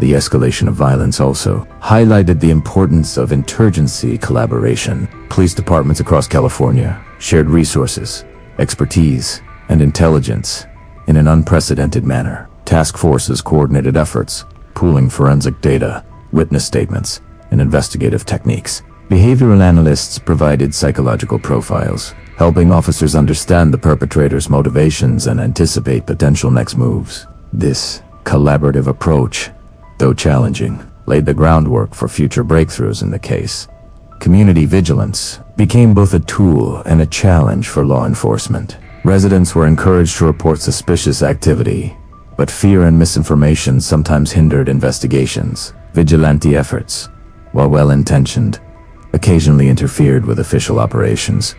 The escalation of violence also highlighted the importance of interagency collaboration. Police departments across California shared resources, expertise, and intelligence in an unprecedented manner. Task forces coordinated efforts, pooling forensic data, witness statements, and investigative techniques. Behavioral analysts provided psychological profiles, helping officers understand the perpetrator's motivations and anticipate potential next moves. This collaborative approach, though challenging, laid the groundwork for future breakthroughs in the case. Community vigilance became both a tool and a challenge for law enforcement. Residents were encouraged to report suspicious activity, but fear and misinformation sometimes hindered investigations. Vigilante efforts, while well-intentioned, occasionally interfered with official operations.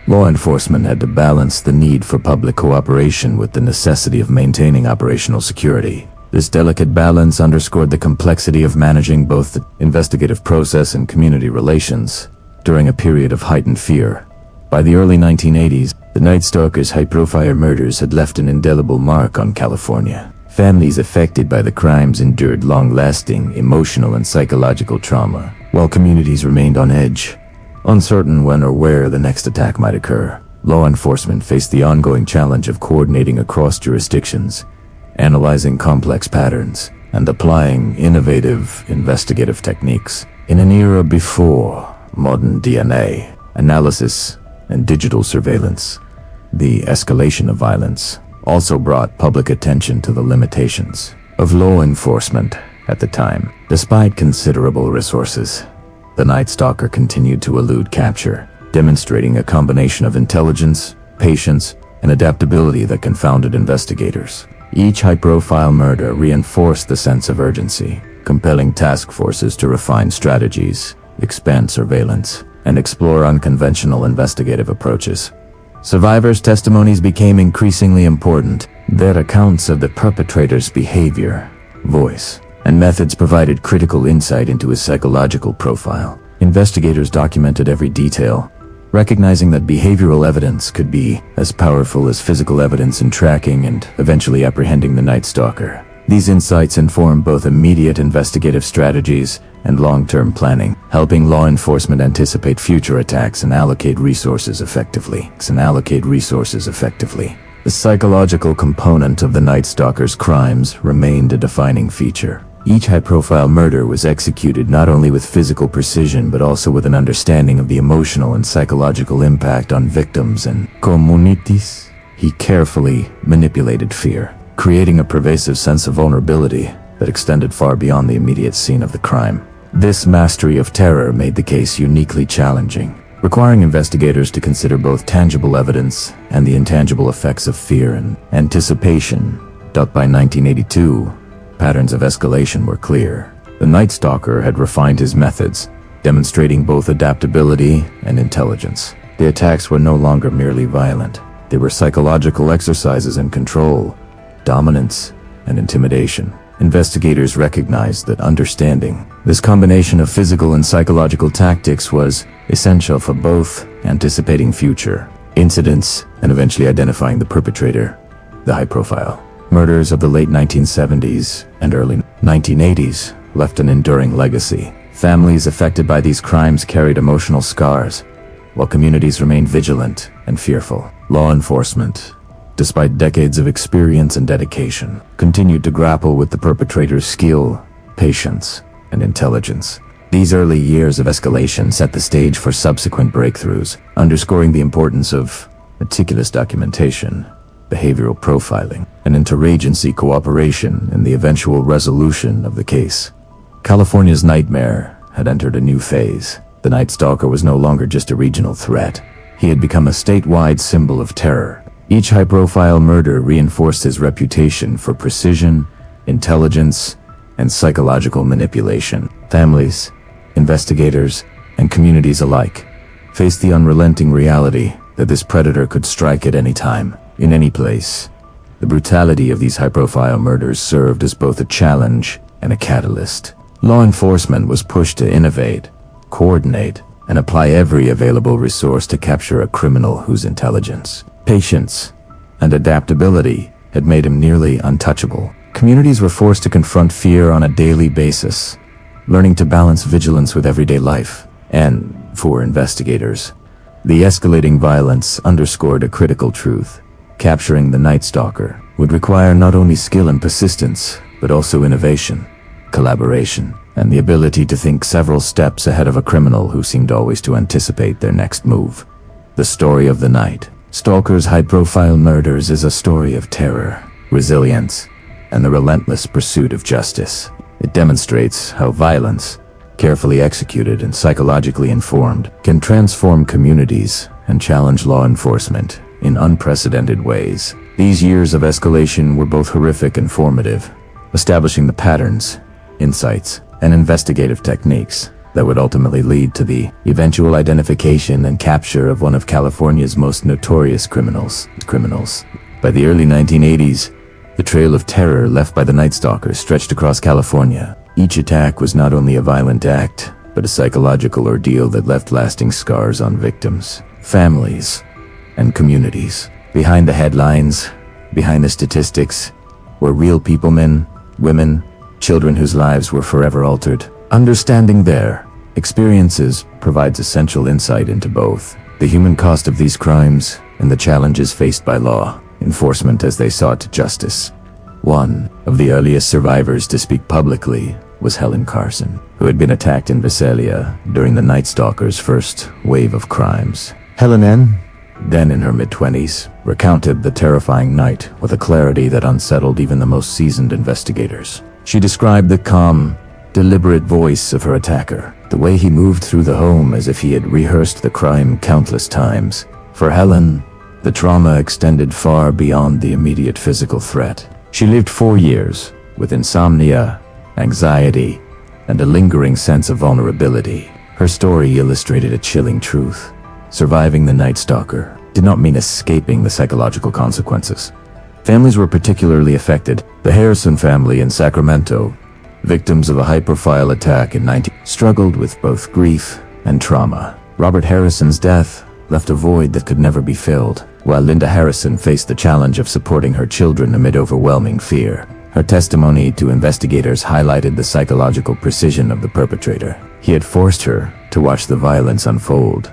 Law enforcement had to balance the need for public cooperation with the necessity of maintaining operational security. This delicate balance underscored the complexity of managing both the investigative process and community relations during a period of heightened fear. By the early 1980s, the Night Stalker's high-profile murders had left an indelible mark on California. Families affected by the crimes endured long-lasting emotional and psychological trauma, while communities remained on edge, Uncertain when or where the next attack might occur, law enforcement faced the ongoing challenge of coordinating across jurisdictions, analyzing complex patterns, and applying innovative investigative techniques. In an era before modern DNA analysis and digital surveillance, the escalation of violence also brought public attention to the limitations of law enforcement at the time. Despite considerable resources, the Night Stalker continued to elude capture, demonstrating a combination of intelligence, patience, and adaptability that confounded investigators. Each high-profile murder reinforced the sense of urgency, compelling task forces to refine strategies, expand surveillance, and explore unconventional investigative approaches. Survivors' testimonies became increasingly important. Their accounts of the perpetrator's behavior, voice, and methods provided critical insight into his psychological profile. Investigators documented every detail, recognizing that behavioral evidence could be as powerful as physical evidence in tracking and eventually apprehending the Night Stalker. These insights inform both immediate investigative strategies and long-term planning, helping law enforcement anticipate future attacks and allocate resources effectively. The psychological component of the Night Stalker's crimes remained a defining feature. Each high-profile murder was executed not only with physical precision but also with an understanding of the emotional and psychological impact on victims and communities. He carefully manipulated fear, creating a pervasive sense of vulnerability that extended far beyond the immediate scene of the crime. This mastery of terror made the case uniquely challenging, requiring investigators to consider both tangible evidence and the intangible effects of fear and anticipation. By 1982, patterns of escalation were clear. The Night Stalker had refined his methods, demonstrating both adaptability and intelligence. The attacks were no longer merely violent. They were psychological exercises in control, dominance, and intimidation. Investigators recognized that understanding this combination of physical and psychological tactics was essential for both anticipating future incidents and eventually identifying the perpetrator. The high-profile murders of the late 1970s and early 1980s left an enduring legacy. Families affected by these crimes carried emotional scars, while communities remained vigilant and fearful. Law enforcement, despite decades of experience and dedication, continued to grapple with the perpetrator's skill, patience, and intelligence. These early years of escalation set the stage for subsequent breakthroughs, underscoring the importance of meticulous documentation, behavioral profiling, and interagency cooperation in the eventual resolution of the case. California's nightmare had entered a new phase. The Night Stalker was no longer just a regional threat. He had become a statewide symbol of terror. Each high-profile murder reinforced his reputation for precision, intelligence, and psychological manipulation. Families, investigators, and communities alike faced the unrelenting reality that this predator could strike at any time, in any place. The brutality of these high-profile murders served as both a challenge and a catalyst. Law enforcement was pushed to innovate, coordinate, and apply every available resource to capture a criminal whose intelligence, patience, and adaptability had made him nearly untouchable. Communities were forced to confront fear on a daily basis, learning to balance vigilance with everyday life. And, for investigators, the escalating violence underscored a critical truth. Capturing the Night Stalker would require not only skill and persistence, but also innovation, collaboration, and the ability to think several steps ahead of a criminal who seemed always to anticipate their next move. The story of the Night Stalker's high-profile murders is a story of terror, resilience, and the relentless pursuit of justice. It demonstrates how violence, carefully executed and psychologically informed, can transform communities and challenge law enforcement in unprecedented ways. These years of escalation were both horrific and formative, establishing the patterns, insights, and investigative techniques that would ultimately lead to the eventual identification and capture of one of California's most notorious criminals. By the early 1980s, the trail of terror left by the Night Stalker stretched across California. Each attack was not only a violent act, but a psychological ordeal that left lasting scars on victims, families, and communities. Behind the headlines, behind the statistics, were real people, men, women, children whose lives were forever altered. Understanding their experiences provides essential insight into both the human cost of these crimes and the challenges faced by law enforcement as they sought justice. One of the earliest survivors to speak publicly was Helen Carson, who had been attacked in Visalia during the Night Stalker's first wave of crimes. Helen, then in her mid-20s, recounted the terrifying night with a clarity that unsettled even the most seasoned investigators. She described the calm, deliberate voice of her attacker, the way he moved through the home as if he had rehearsed the crime countless times. For Helen, the trauma extended far beyond the immediate physical threat. She lived 4 years with insomnia, anxiety, and a lingering sense of vulnerability. Her story illustrated a chilling truth. Surviving the Night Stalker did not mean escaping the psychological consequences. Families were particularly affected. The Harrison family in Sacramento, victims of a high-profile attack in 19, struggled with both grief and trauma. Robert Harrison's death left a void that could never be filled, while Linda Harrison faced the challenge of supporting her children amid overwhelming fear. Her testimony to investigators highlighted the psychological precision of the perpetrator. He had forced her to watch the violence unfold,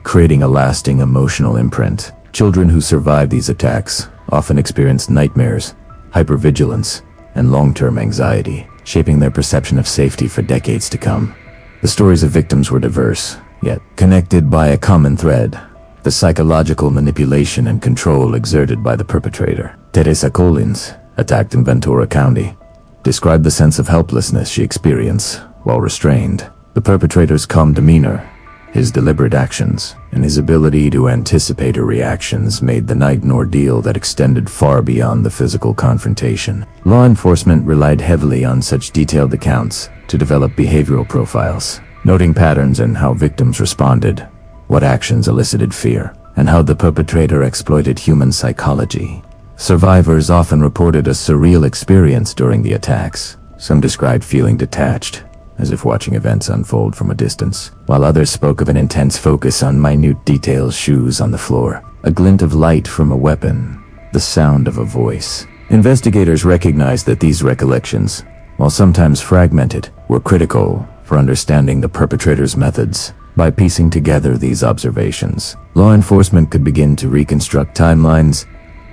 creating a lasting emotional imprint. Children who survived these attacks often experienced nightmares, hypervigilance, and long-term anxiety, shaping their perception of safety for decades to come. The stories of victims were diverse, yet connected by a common thread: the psychological manipulation and control exerted by the perpetrator. Teresa Collins, attacked in Ventura County, described the sense of helplessness she experienced while restrained. The perpetrator's calm demeanor, his deliberate actions, and his ability to anticipate her reactions made the night an ordeal that extended far beyond the physical confrontation. Law enforcement relied heavily on such detailed accounts to develop behavioral profiles, noting patterns in how victims responded, what actions elicited fear, and how the perpetrator exploited human psychology. Survivors often reported a surreal experience during the attacks. Some described feeling detached, as if watching events unfold from a distance, while others spoke of an intense focus on minute details: shoes on the floor, a glint of light from a weapon, the sound of a voice. Investigators recognized that these recollections, while sometimes fragmented, were critical for understanding the perpetrator's methods. By piecing together these observations, law enforcement could begin to reconstruct timelines,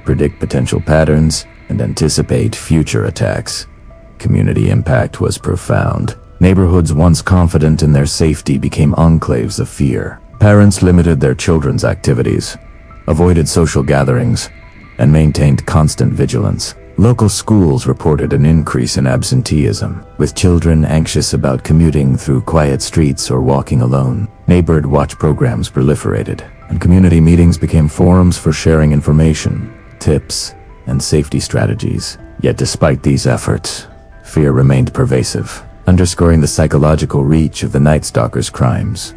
predict potential patterns, and anticipate future attacks. Community impact was profound. Neighborhoods once confident in their safety became enclaves of fear. Parents limited their children's activities, avoided social gatherings, and maintained constant vigilance. Local schools reported an increase in absenteeism, with children anxious about commuting through quiet streets or walking alone. Neighborhood watch programs proliferated, and community meetings became forums for sharing information, tips, and safety strategies. Yet despite these efforts, fear remained pervasive, underscoring the psychological reach of the Night Stalker's crimes.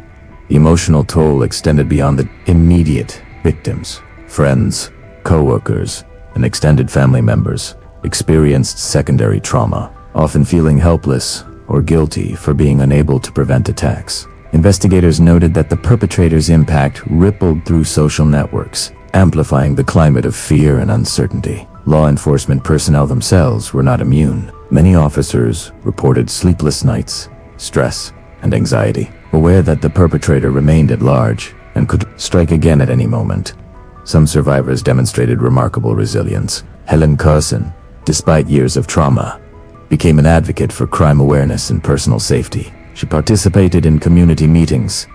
The emotional toll extended beyond the immediate victims. Friends, co-workers, and extended family members experienced secondary trauma, often feeling helpless or guilty for being unable to prevent attacks. Investigators noted that the perpetrator's impact rippled through social networks, amplifying the climate of fear and uncertainty. Law enforcement personnel themselves were not immune. Many officers reported sleepless nights, stress, and anxiety, aware that the perpetrator remained at large and could strike again at any moment. Some survivors demonstrated remarkable resilience. Helen Carson, despite years of trauma, became an advocate for crime awareness and personal safety. She participated in community meetings,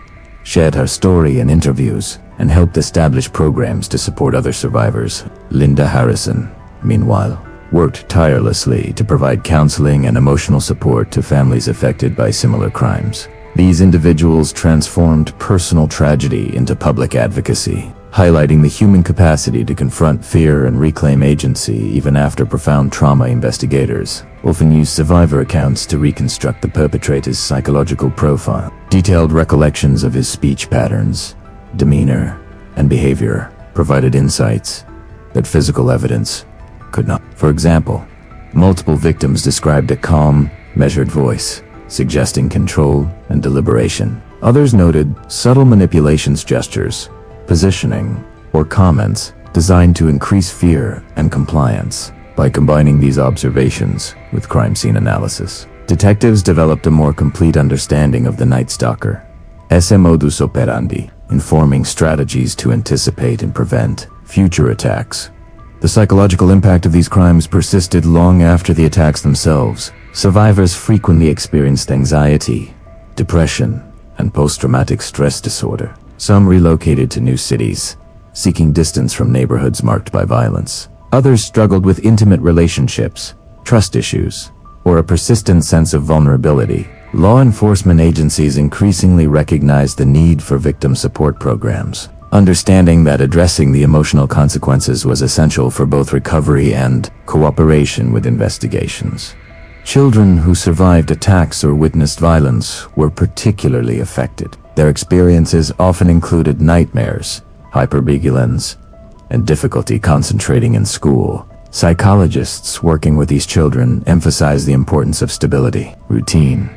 shared her story in interviews, and helped establish programs to support other survivors. Linda Harrison, meanwhile, worked tirelessly to provide counseling and emotional support to families affected by similar crimes. These individuals transformed personal tragedy into public advocacy, highlighting the human capacity to confront fear and reclaim agency even after profound trauma. Investigators often use survivor accounts to reconstruct the perpetrator's psychological profile. Detailed recollections of his speech patterns, demeanor, and behavior provided insights that physical evidence could not. For example, multiple victims described a calm, measured voice, suggesting control and deliberation. Others noted subtle manipulations, gestures, positioning, or comments designed to increase fear and compliance. By combining these observations with crime scene analysis, Detectives developed a more complete understanding of the Night Stalker, modus operandi, informing strategies to anticipate and prevent future attacks. The psychological impact of these crimes persisted long after the attacks themselves. Survivors frequently experienced anxiety, depression, and post-traumatic stress disorder. Some relocated to new cities, seeking distance from neighborhoods marked by violence. Others struggled with intimate relationships, trust issues, or a persistent sense of vulnerability. Law enforcement agencies increasingly recognized the need for victim support programs, understanding that addressing the emotional consequences was essential for both recovery and cooperation with investigations. Children who survived attacks or witnessed violence were particularly affected. Their experiences often included nightmares, hypervigilance, and difficulty concentrating in school. Psychologists working with these children emphasize the importance of stability, routine,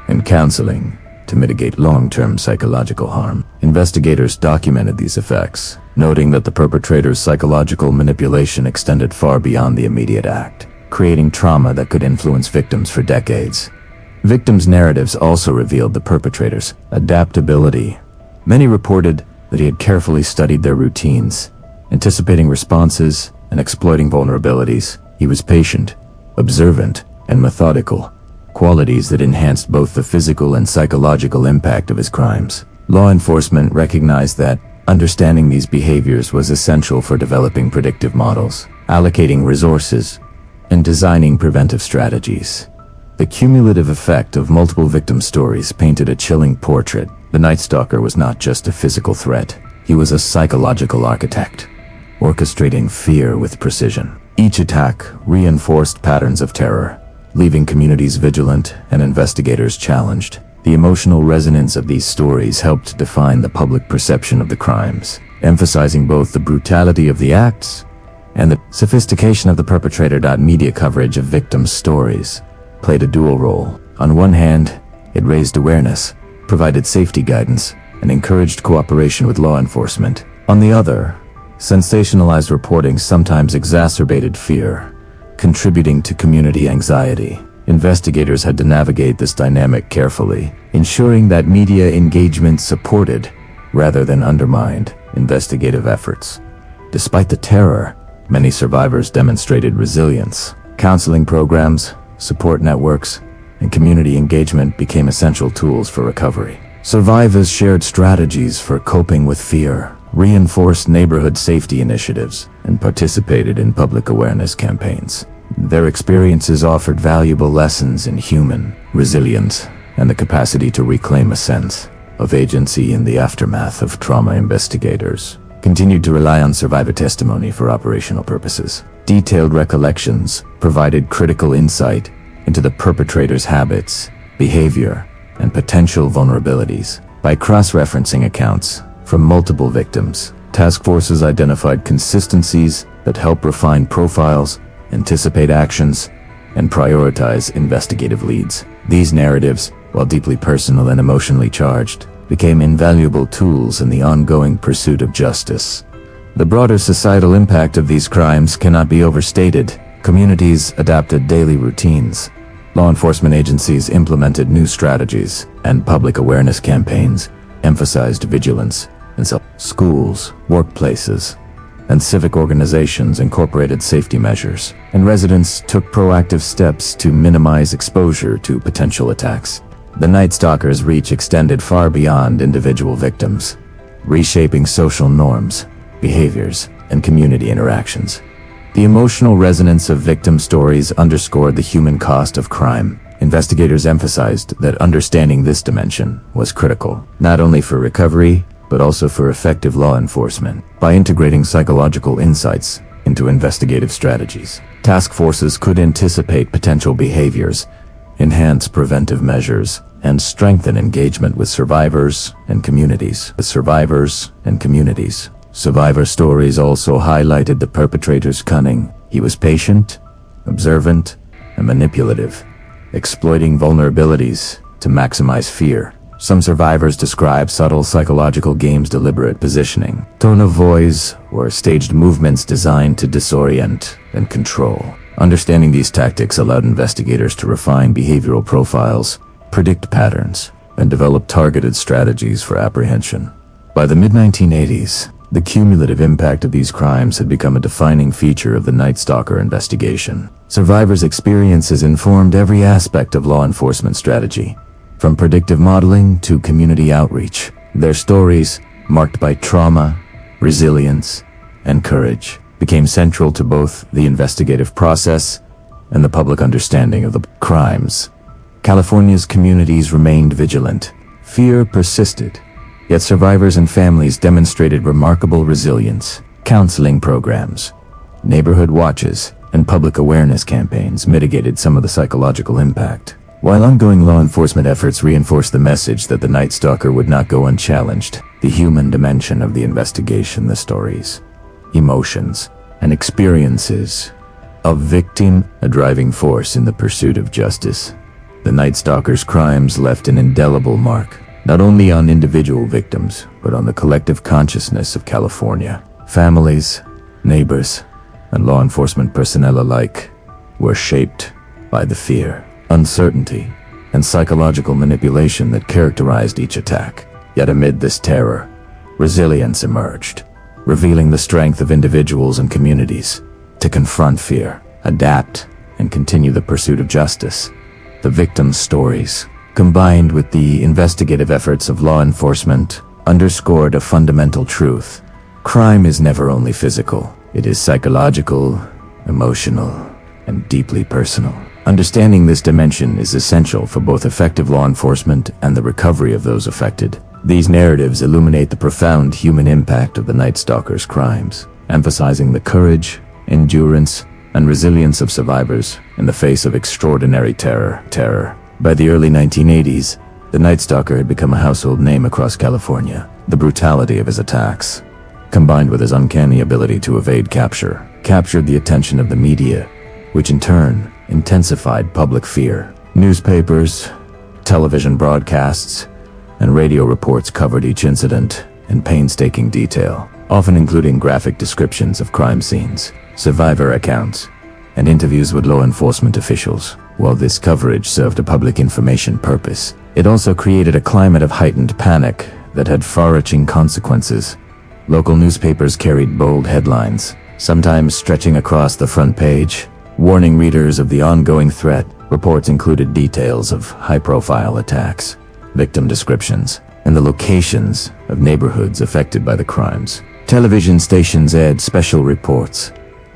and counseling to mitigate long-term psychological harm. Investigators documented these effects, noting that the perpetrator's psychological manipulation extended far beyond the immediate act, creating trauma that could influence victims for decades. Victims' narratives also revealed the perpetrator's adaptability. Many reported that he had carefully studied their routines, anticipating responses and exploiting vulnerabilities. He was patient, observant, and methodical, qualities that enhanced both the physical and psychological impact of his crimes. Law enforcement recognized that understanding these behaviors was essential for developing predictive models, allocating resources, and designing preventive strategies. The cumulative effect of multiple victim stories painted a chilling portrait. The Night Stalker was not just a physical threat, he was a psychological architect, orchestrating fear with precision. Each attack reinforced patterns of terror, leaving communities vigilant and investigators challenged. The emotional resonance of these stories helped define the public perception of the crimes, emphasizing both the brutality of the acts and the sophistication of the perpetrator. Media coverage of victims' stories played a dual role. On one hand, it raised awareness, provided safety guidance, and encouraged cooperation with law enforcement. On the other, sensationalized reporting sometimes exacerbated fear, contributing to community anxiety. Investigators had to navigate this dynamic carefully, ensuring that media engagement supported, rather than undermined, investigative efforts. Despite the terror, many survivors demonstrated resilience. Counseling programs, support networks, and community engagement became essential tools for recovery. Survivors shared strategies for coping with fear, reinforced neighborhood safety initiatives, and participated in public awareness campaigns. Their experiences offered valuable lessons in human resilience and the capacity to reclaim a sense of agency in the aftermath of trauma. Investigators continued to rely on survivor testimony for operational purposes. Detailed recollections provided critical insight into the perpetrator's habits, behavior, and potential vulnerabilities. By cross-referencing accounts from multiple victims, task forces identified consistencies that help refine profiles, anticipate actions, and prioritize investigative leads. These narratives, while deeply personal and emotionally charged, became invaluable tools in the ongoing pursuit of justice. The broader societal impact of these crimes cannot be overstated. Communities adapted daily routines. Law enforcement agencies implemented new strategies, and public awareness campaigns emphasized vigilance. And so, schools, workplaces, and civic organizations incorporated safety measures, and residents took proactive steps to minimize exposure to potential attacks. The Night Stalker's reach extended far beyond individual victims, reshaping social norms, behaviors, and community interactions. The emotional resonance of victim stories underscored the human cost of crime. Investigators emphasized that understanding this dimension was critical, not only for recovery, but also for effective law enforcement. By integrating psychological insights into investigative strategies, task forces could anticipate potential behaviors, enhance preventive measures, and strengthen engagement with survivors and communities. Survivor stories also highlighted the perpetrator's cunning. He was patient, observant, and manipulative, exploiting vulnerabilities to maximize fear. Some survivors describe subtle psychological games, deliberate positioning, tone of voice, or staged movements designed to disorient and control. Understanding these tactics allowed investigators to refine behavioral profiles, predict patterns, and develop targeted strategies for apprehension. By the mid-1980s, the cumulative impact of these crimes had become a defining feature of the Night Stalker investigation. Survivors' experiences informed every aspect of law enforcement strategy, from predictive modeling to community outreach. Their stories, marked by trauma, resilience, and courage, became central to both the investigative process and the public understanding of the crimes. California's communities remained vigilant. Fear persisted, yet survivors and families demonstrated remarkable resilience. Counseling programs, neighborhood watches, and public awareness campaigns mitigated some of the psychological impact, while ongoing law enforcement efforts reinforced the message that the Night Stalker would not go unchallenged. The human dimension of the investigation, the stories, emotions, and experiences of victim, a driving force in the pursuit of justice. The Night Stalker's crimes left an indelible mark, not only on individual victims, but on the collective consciousness of California. Families, neighbors, and law enforcement personnel alike were shaped by the fear, uncertainty, and psychological manipulation that characterized each attack. Yet amid this terror, resilience emerged, revealing the strength of individuals and communities to confront fear, adapt, and continue the pursuit of justice. The victims' stories, combined with the investigative efforts of law enforcement, underscored a fundamental truth. Crime is never only physical. It is psychological, emotional, and deeply personal. Understanding this dimension is essential for both effective law enforcement and the recovery of those affected. These narratives illuminate the profound human impact of the Night Stalker's crimes, emphasizing the courage, endurance, and resilience of survivors in the face of extraordinary terror. By the early 1980s, the Night Stalker had become a household name across California. The brutality of his attacks, combined with his uncanny ability to evade capture, captured the attention of the media, which in turn intensified public fear. Newspapers, television broadcasts, and radio reports covered each incident in painstaking detail, often including graphic descriptions of crime scenes, survivor accounts, and interviews with law enforcement officials. While this coverage served a public information purpose, it also created a climate of heightened panic that had far-reaching consequences. Local newspapers carried bold headlines, sometimes stretching across the front page, warning readers of the ongoing threat. Reports included details of high-profile attacks, victim descriptions, and the locations of neighborhoods affected by the crimes. Television stations aired special reports,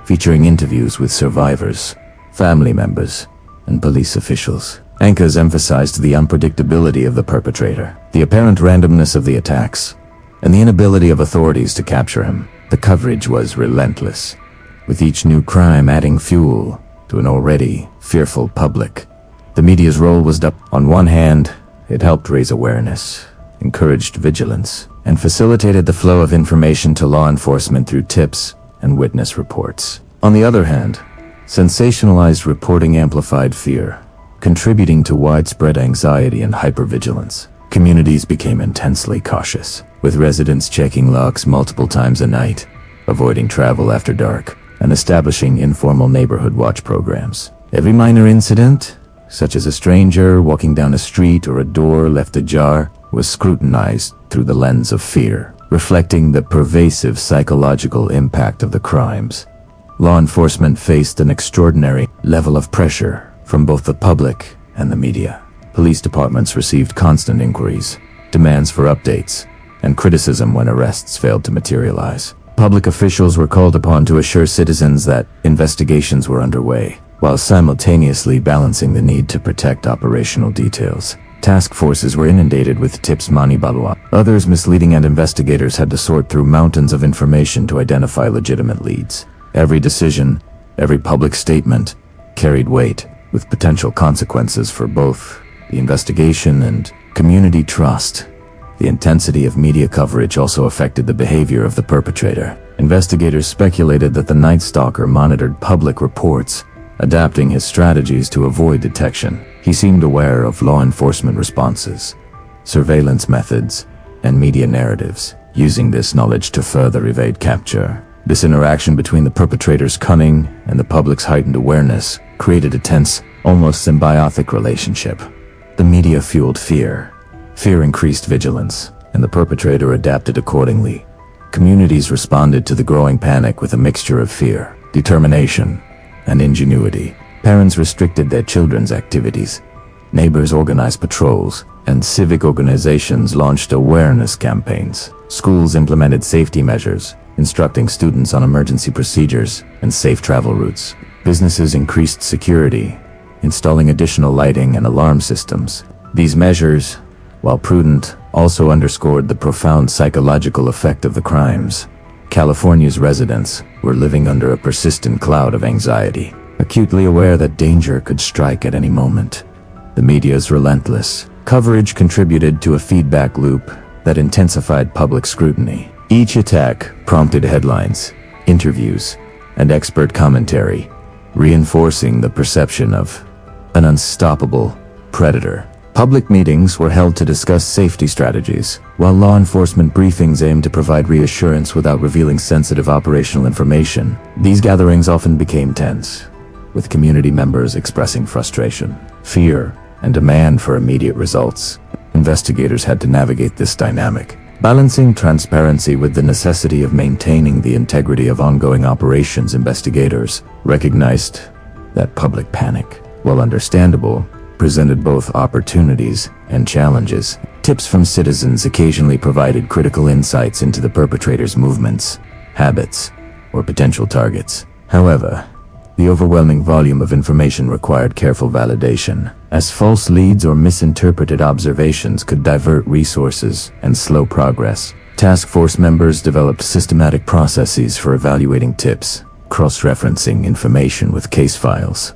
featuring interviews with survivors, family members, and police officials. Anchors emphasized the unpredictability of the perpetrator, the apparent randomness of the attacks, and the inability of authorities to capture him. The coverage was relentless, with each new crime adding fuel to an already fearful public. The media's role was double. On one hand, it helped raise awareness, encouraged vigilance, and facilitated the flow of information to law enforcement through tips and witness reports. On the other hand, sensationalized reporting amplified fear, contributing to widespread anxiety and hypervigilance. Communities became intensely cautious, with residents checking locks multiple times a night, avoiding travel after dark, and establishing informal neighborhood watch programs. Every minor incident, such as a stranger walking down a street or a door left ajar, was scrutinized through the lens of fear, reflecting the pervasive psychological impact of the crimes. Law enforcement faced an extraordinary level of pressure from both the public and the media. Police departments received constant inquiries, demands for updates, and criticism when arrests failed to materialize. Public officials were called upon to assure citizens that investigations were underway, while simultaneously balancing the need to protect operational details. Task forces were inundated with tips manibalwa, others misleading, and investigators had to sort through mountains of information to identify legitimate leads. Every decision, every public statement, carried weight, with potential consequences for both the investigation and community trust. The intensity of media coverage also affected the behavior of the perpetrator. Investigators speculated that the Night Stalker monitored public reports, adapting his strategies to avoid detection. He seemed aware of law enforcement responses, surveillance methods, and media narratives, using this knowledge to further evade capture. This interaction between the perpetrator's cunning and the public's heightened awareness created a tense, almost symbiotic relationship. The media fueled fear. Fear increased vigilance, and the perpetrator adapted accordingly. Communities responded to the growing panic with a mixture of fear, determination, and ingenuity. Parents restricted their children's activities. Neighbors organized patrols, and civic organizations launched awareness campaigns. Schools implemented safety measures, instructing students on emergency procedures and safe travel routes. Businesses increased security, installing additional lighting and alarm systems. These measures, while prudent, also underscored the profound psychological effect of the crimes. California's residents were living under a persistent cloud of anxiety, acutely aware that danger could strike at any moment. The media's relentless coverage contributed to a feedback loop that intensified public scrutiny. Each attack prompted headlines, interviews, and expert commentary, reinforcing the perception of an unstoppable predator. Public meetings were held to discuss safety strategies, while law enforcement briefings aimed to provide reassurance without revealing sensitive operational information. These gatherings often became tense, with community members expressing frustration, fear, and demand for immediate results. Investigators had to navigate this dynamic, balancing transparency with the necessity of maintaining the integrity of ongoing operations. Investigators recognized that public panic, while understandable, presented both opportunities and challenges. Tips from citizens occasionally provided critical insights into the perpetrator's movements, habits, or potential targets. However, the overwhelming volume of information required careful validation, as false leads or misinterpreted observations could divert resources and slow progress. Task force members developed systematic processes for evaluating tips, cross-referencing information with case files,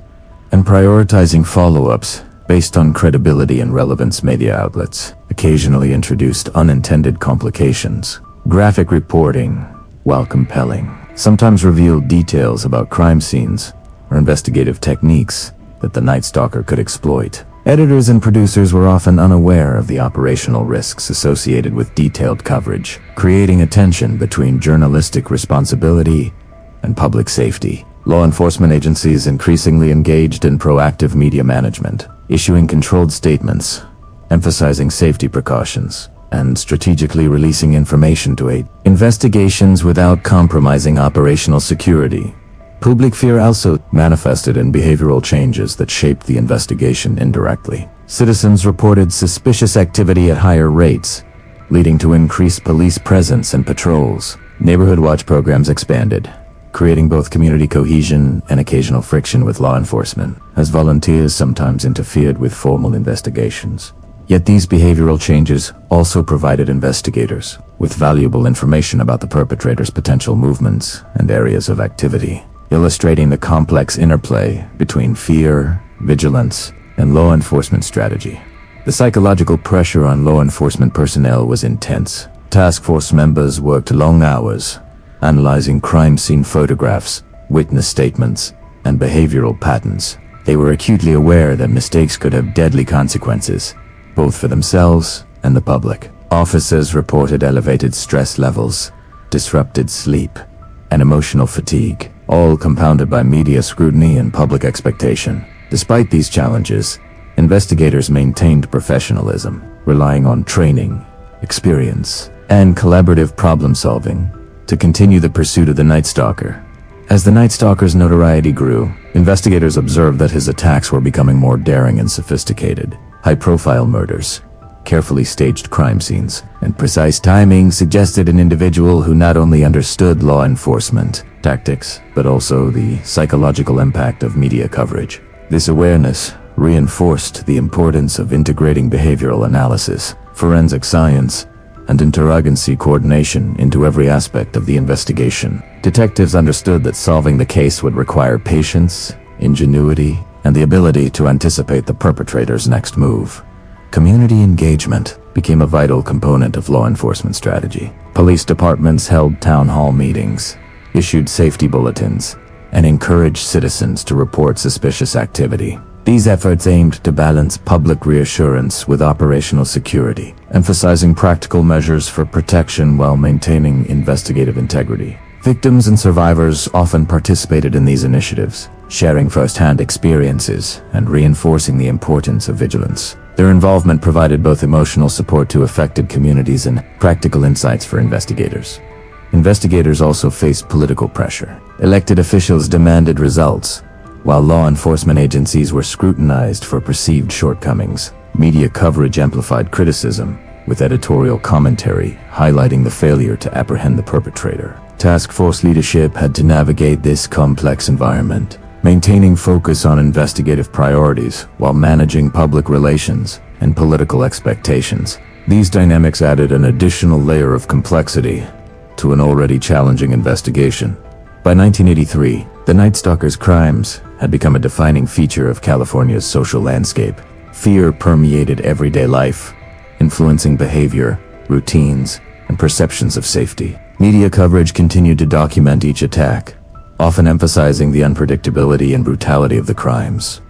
and prioritizing follow-ups based on credibility and relevance. Media outlets occasionally introduced unintended complications. Graphic reporting, while compelling, sometimes revealed details about crime scenes or investigative techniques that the Night Stalker could exploit. Editors and producers were often unaware of the operational risks associated with detailed coverage, creating a tension between journalistic responsibility and public safety. Law enforcement agencies increasingly engaged in proactive media management, issuing controlled statements, emphasizing safety precautions, and strategically releasing information to aid investigations without compromising operational security. Public fear also manifested in behavioral changes that shaped the investigation indirectly. Citizens reported suspicious activity at higher rates, leading to increased police presence and patrols. Neighborhood watch programs expanded, creating both community cohesion and occasional friction with law enforcement, as volunteers sometimes interfered with formal investigations. Yet these behavioral changes also provided investigators with valuable information about the perpetrator's potential movements and areas of activity, illustrating the complex interplay between fear, vigilance, and law enforcement strategy. The psychological pressure on law enforcement personnel was intense. Task force members worked long hours, analyzing crime scene photographs, witness statements, and behavioral patterns. They were acutely aware that mistakes could have deadly consequences, both for themselves and the public. Officers reported elevated stress levels, disrupted sleep, and emotional fatigue, all compounded by media scrutiny and public expectation. Despite these challenges, investigators maintained professionalism, relying on training, experience, and collaborative problem-solving to continue the pursuit of the Night Stalker. As the Night Stalker's notoriety grew, investigators observed that his attacks were becoming more daring and sophisticated. High-profile murders, carefully staged crime scenes, and precise timing suggested an individual who not only understood law enforcement tactics, but also the psychological impact of media coverage. This awareness reinforced the importance of integrating behavioral analysis, forensic science, and interagency coordination into every aspect of the investigation. Detectives understood that solving the case would require patience, ingenuity, and the ability to anticipate the perpetrator's next move. Community engagement became a vital component of law enforcement strategy. Police departments held town hall meetings, issued safety bulletins, and encouraged citizens to report suspicious activity. These efforts aimed to balance public reassurance with operational security, emphasizing practical measures for protection while maintaining investigative integrity. Victims and survivors often participated in these initiatives, sharing first-hand experiences and reinforcing the importance of vigilance. Their involvement provided both emotional support to affected communities and practical insights for investigators. Investigators also faced political pressure. Elected officials demanded results, while law enforcement agencies were scrutinized for perceived shortcomings. Media coverage amplified criticism, with editorial commentary highlighting the failure to apprehend the perpetrator. Task force leadership had to navigate this complex environment, maintaining focus on investigative priorities while managing public relations and political expectations. These dynamics added an additional layer of complexity to an already challenging investigation. By 1983, the Night Stalker's crimes had become a defining feature of California's social landscape. Fear permeated everyday life, influencing behavior, routines, and perceptions of safety. Media coverage continued to document each attack, often emphasizing the unpredictability and brutality of the crimes.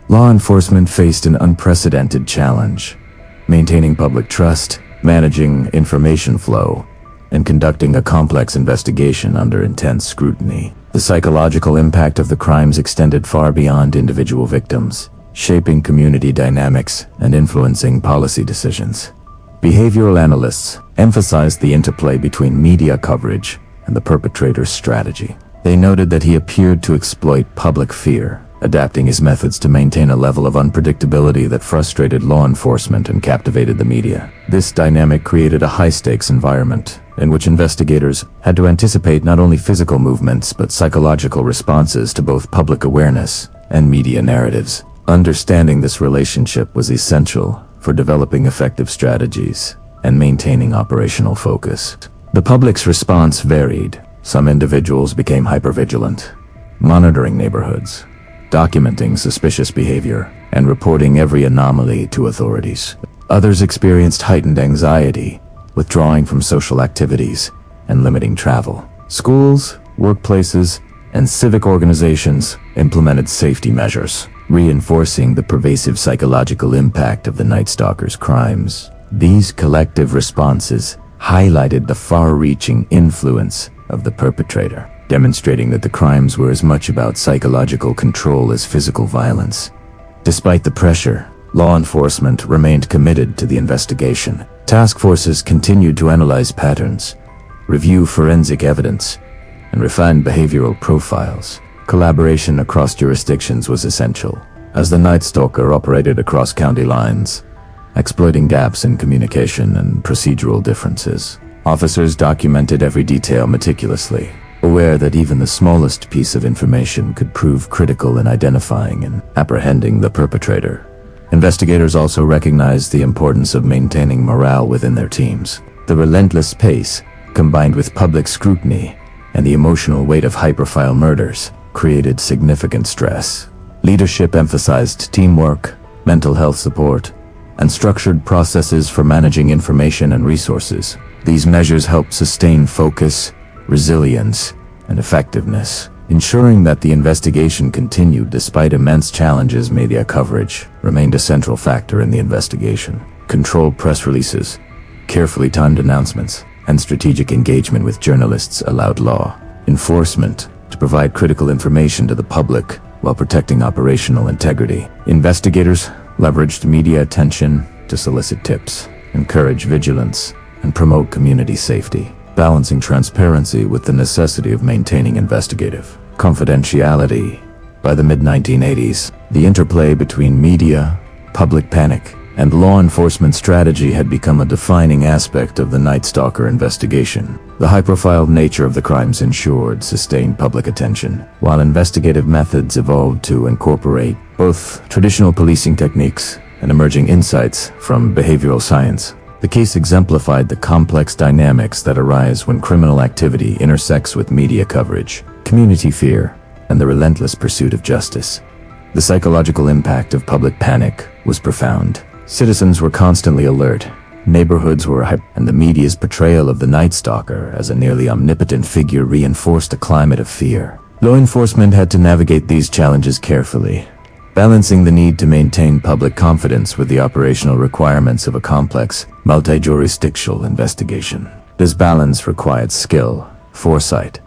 Law enforcement faced an unprecedented challenge, maintaining public trust, managing information flow, and conducting a complex investigation under intense scrutiny. The psychological impact of the crimes extended far beyond individual victims, shaping community dynamics and influencing policy decisions. Behavioral analysts emphasized the interplay between media coverage and the perpetrator's strategy. They noted that he appeared to exploit public fear, adapting his methods to maintain a level of unpredictability that frustrated law enforcement and captivated the media. This dynamic created a high-stakes environment in which investigators had to anticipate not only physical movements but psychological responses to both public awareness and media narratives. Understanding this relationship was essential for developing effective strategies and maintaining operational focus. The public's response varied. Some individuals became hypervigilant, monitoring neighborhoods, documenting suspicious behavior, and reporting every anomaly to authorities. Others experienced heightened anxiety, withdrawing from social activities and limiting travel. Schools, workplaces, and civic organizations implemented safety measures, reinforcing the pervasive psychological impact of the Night Stalker's crimes. These collective responses highlighted the far-reaching influence of the perpetrator, demonstrating that the crimes were as much about psychological control as physical violence. Despite the pressure, law enforcement remained committed to the investigation. Task forces continued to analyze patterns, review forensic evidence, and refine behavioral profiles. Collaboration across jurisdictions was essential, as the Night Stalker operated across county lines, exploiting gaps in communication and procedural differences. Officers documented every detail meticulously, aware that even the smallest piece of information could prove critical in identifying and apprehending the perpetrator. Investigators also recognized the importance of maintaining morale within their teams. The relentless pace, combined with public scrutiny and the emotional weight of high-profile murders, created significant stress. Leadership emphasized teamwork, mental health support, and structured processes for managing information and resources. These measures helped sustain focus, resilience, and effectiveness, ensuring that the investigation continued despite immense challenges. Media coverage remained a central factor in the investigation. Controlled press releases, carefully timed announcements, and strategic engagement with journalists allowed law enforcement to provide critical information to the public while protecting operational integrity. Investigators leveraged media attention to solicit tips, encourage vigilance, and promote community safety, balancing transparency with the necessity of maintaining investigative confidentiality. By the mid-1980s, the interplay between media, public panic, and law enforcement strategy had become a defining aspect of the Night Stalker investigation. The high-profile nature of the crimes ensured sustained public attention, while investigative methods evolved to incorporate both traditional policing techniques and emerging insights from behavioral science. The case exemplified the complex dynamics that arise when criminal activity intersects with media coverage, community fear, and the relentless pursuit of justice. The psychological impact of public panic was profound. Citizens were constantly alert, neighborhoods were hyped, and the media's portrayal of the Night Stalker as a nearly omnipotent figure reinforced a climate of fear. Law enforcement had to navigate these challenges carefully, balancing the need to maintain public confidence with the operational requirements of a complex, multi-jurisdictional investigation. This balance required skill, foresight,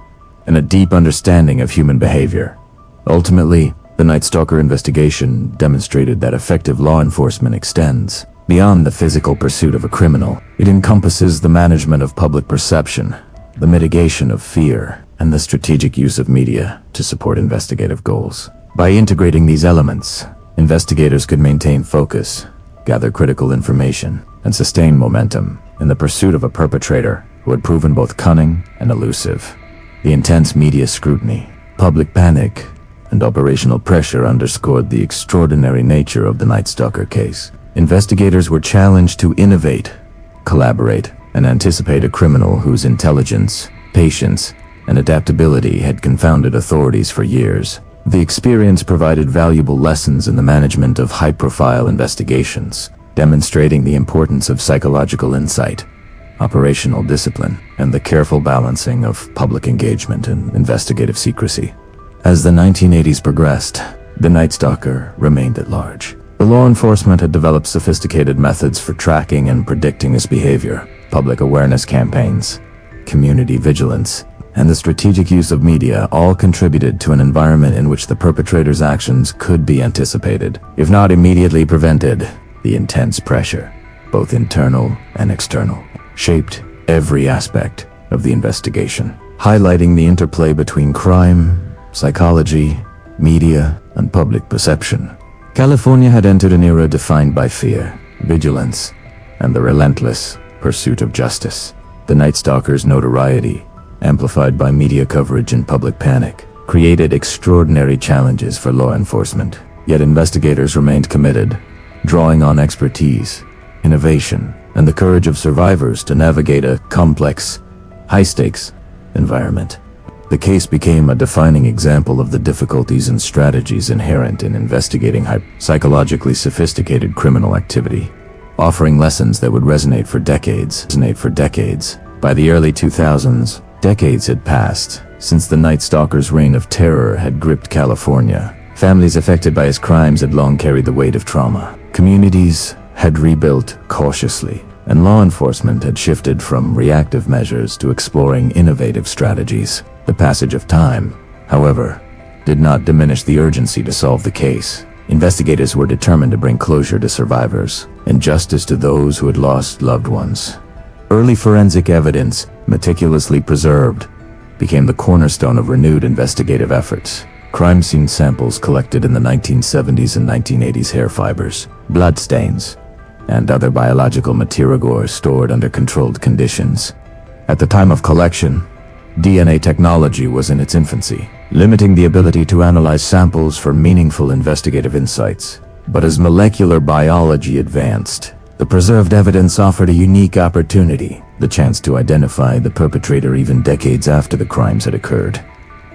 and a deep understanding of human behavior. Ultimately, the Night Stalker investigation demonstrated that effective law enforcement extends beyond the physical pursuit of a criminal. It encompasses the management of public perception, the mitigation of fear, and the strategic use of media to support investigative goals. By integrating these elements, investigators could maintain focus, gather critical information, and sustain momentum in the pursuit of a perpetrator who had proven both cunning and elusive. The intense media scrutiny, public panic, and operational pressure underscored the extraordinary nature of the Night Stalker case. Investigators were challenged to innovate, collaborate, and anticipate a criminal whose intelligence, patience, and adaptability had confounded authorities for years. The experience provided valuable lessons in the management of high-profile investigations, demonstrating the importance of psychological insight, operational discipline, and the careful balancing of public engagement and investigative secrecy. As the 1980s progressed, the Night Stalker remained at large. The law enforcement had developed sophisticated methods for tracking and predicting his behavior. Public awareness campaigns, community vigilance, and the strategic use of media all contributed to an environment in which the perpetrator's actions could be anticipated, if not immediately prevented. The intense pressure, both internal and external, shaped every aspect of the investigation, highlighting the interplay between crime, psychology, media, and public perception. California had entered an era defined by fear, vigilance, and the relentless pursuit of justice. The Night Stalker's notoriety, amplified by media coverage and public panic, created extraordinary challenges for law enforcement. Yet investigators remained committed, drawing on expertise, innovation, and the courage of survivors to navigate a complex, high-stakes environment. The case became a defining example of the difficulties and strategies inherent in investigating psychologically sophisticated criminal activity, offering lessons that would resonate for decades. By the early 2000s, decades had passed since the Night Stalker's reign of terror had gripped California. Families affected by his crimes had long carried the weight of trauma. Communities had rebuilt cautiously, and law enforcement had shifted from reactive measures to exploring innovative strategies. The passage of time, however, did not diminish the urgency to solve the case. Investigators were determined to bring closure to survivors and justice to those who had lost loved ones. Early forensic evidence, meticulously preserved, became the cornerstone of renewed investigative efforts. Crime scene samples collected in the 1970s and 1980s, hair fibers, blood stains, and other biological material were stored under controlled conditions. At the time of collection, DNA technology was in its infancy, limiting the ability to analyze samples for meaningful investigative insights. But as molecular biology advanced, the preserved evidence offered a unique opportunity, the chance to identify the perpetrator even decades after the crimes had occurred.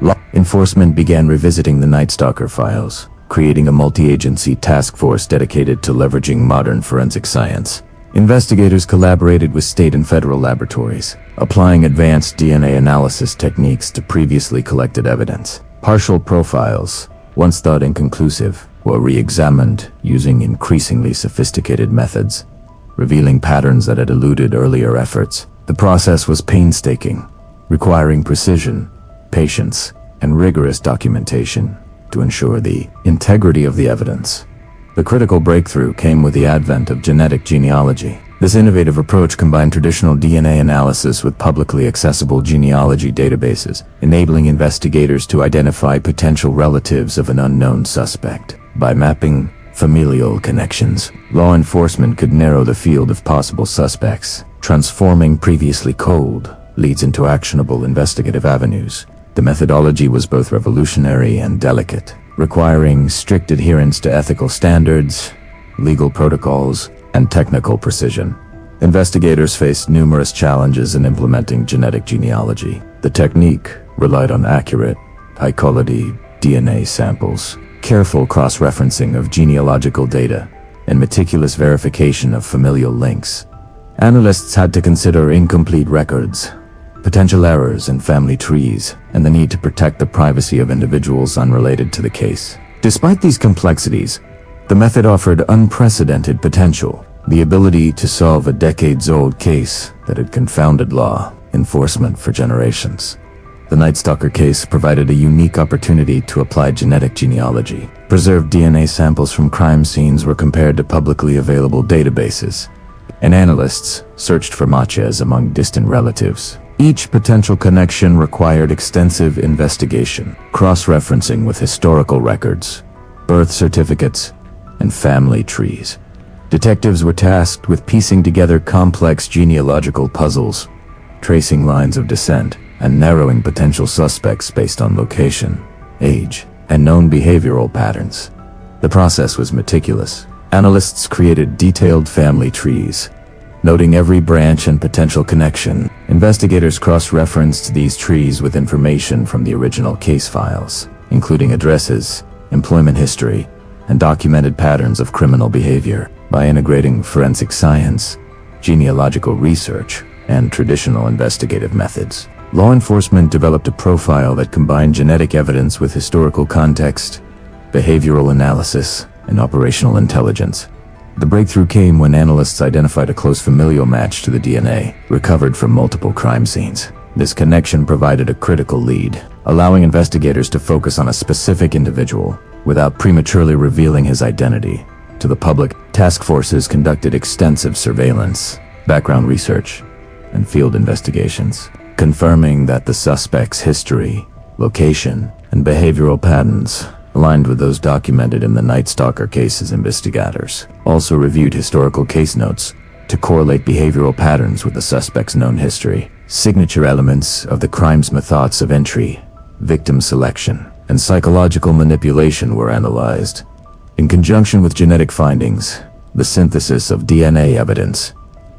Law enforcement began revisiting the Night Stalker files, creating a multi-agency task force dedicated to leveraging modern forensic science. Investigators collaborated with state and federal laboratories, applying advanced DNA analysis techniques to previously collected evidence. Partial profiles, once thought inconclusive, were re-examined using increasingly sophisticated methods, revealing patterns that had eluded earlier efforts. The process was painstaking, requiring precision, patience, and rigorous documentation to ensure the integrity of the evidence. The critical breakthrough came with the advent of genetic genealogy. This innovative approach combined traditional DNA analysis with publicly accessible genealogy databases, enabling investigators to identify potential relatives of an unknown suspect. By mapping familial connections, law enforcement could narrow the field of possible suspects, transforming previously cold leads into actionable investigative avenues. The methodology was both revolutionary and delicate, requiring strict adherence to ethical standards, legal protocols, and technical precision. Investigators faced numerous challenges in implementing genetic genealogy. The technique relied on accurate, high-quality DNA samples, careful cross-referencing of genealogical data, and meticulous verification of familial links. Analysts had to consider incomplete records, potential errors in family trees, and the need to protect the privacy of individuals unrelated to the case. Despite these complexities, the method offered unprecedented potential, the ability to solve a decades-old case that had confounded law enforcement for generations. The Night Stalker case provided a unique opportunity to apply genetic genealogy. Preserved DNA samples from crime scenes were compared to publicly available databases, and analysts searched for matches among distant relatives. Each potential connection required extensive investigation, cross-referencing with historical records, birth certificates, and family trees. Detectives were tasked with piecing together complex genealogical puzzles, tracing lines of descent, and narrowing potential suspects based on location, age, and known behavioral patterns. The process was meticulous. Analysts created detailed family trees, noting every branch and potential connection. Investigators cross-referenced these trees with information from the original case files, including addresses, employment history, and documented patterns of criminal behavior. By integrating forensic science, genealogical research, and traditional investigative methods, law enforcement developed a profile that combined genetic evidence with historical context, behavioral analysis, and operational intelligence. The breakthrough came when analysts identified a close familial match to the DNA recovered from multiple crime scenes. This connection provided a critical lead, allowing investigators to focus on a specific individual without prematurely revealing his identity to the public. Task forces conducted extensive surveillance, background research, and field investigations, confirming that the suspect's history, location, and behavioral patterns aligned with those documented in the Night Stalker case's. Investigators also reviewed historical case notes to correlate behavioral patterns with the suspect's known history. Signature elements of the crime's methods of entry, victim selection, and psychological manipulation were analyzed. In conjunction with genetic findings, the synthesis of DNA evidence,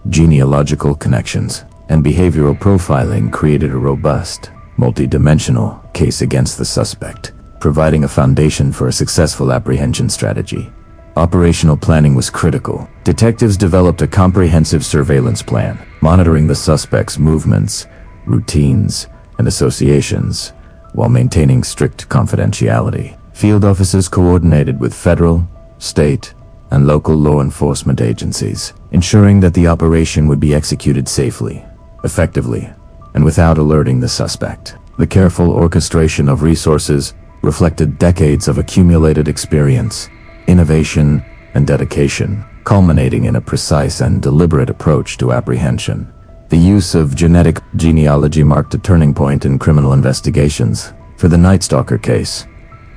genealogical connections, and behavioral profiling created a robust, multi-dimensional case against the suspect, providing a foundation for a successful apprehension strategy. Operational planning was critical. Detectives developed a comprehensive surveillance plan, monitoring the suspect's movements, routines, and associations, while maintaining strict confidentiality. Field officers coordinated with federal, state, and local law enforcement agencies, ensuring that the operation would be executed safely, effectively, and without alerting the suspect. The careful orchestration of resources reflected decades of accumulated experience, innovation, and dedication, culminating in a precise and deliberate approach to apprehension. The use of genetic genealogy marked a turning point in criminal investigations. For the Night Stalker case,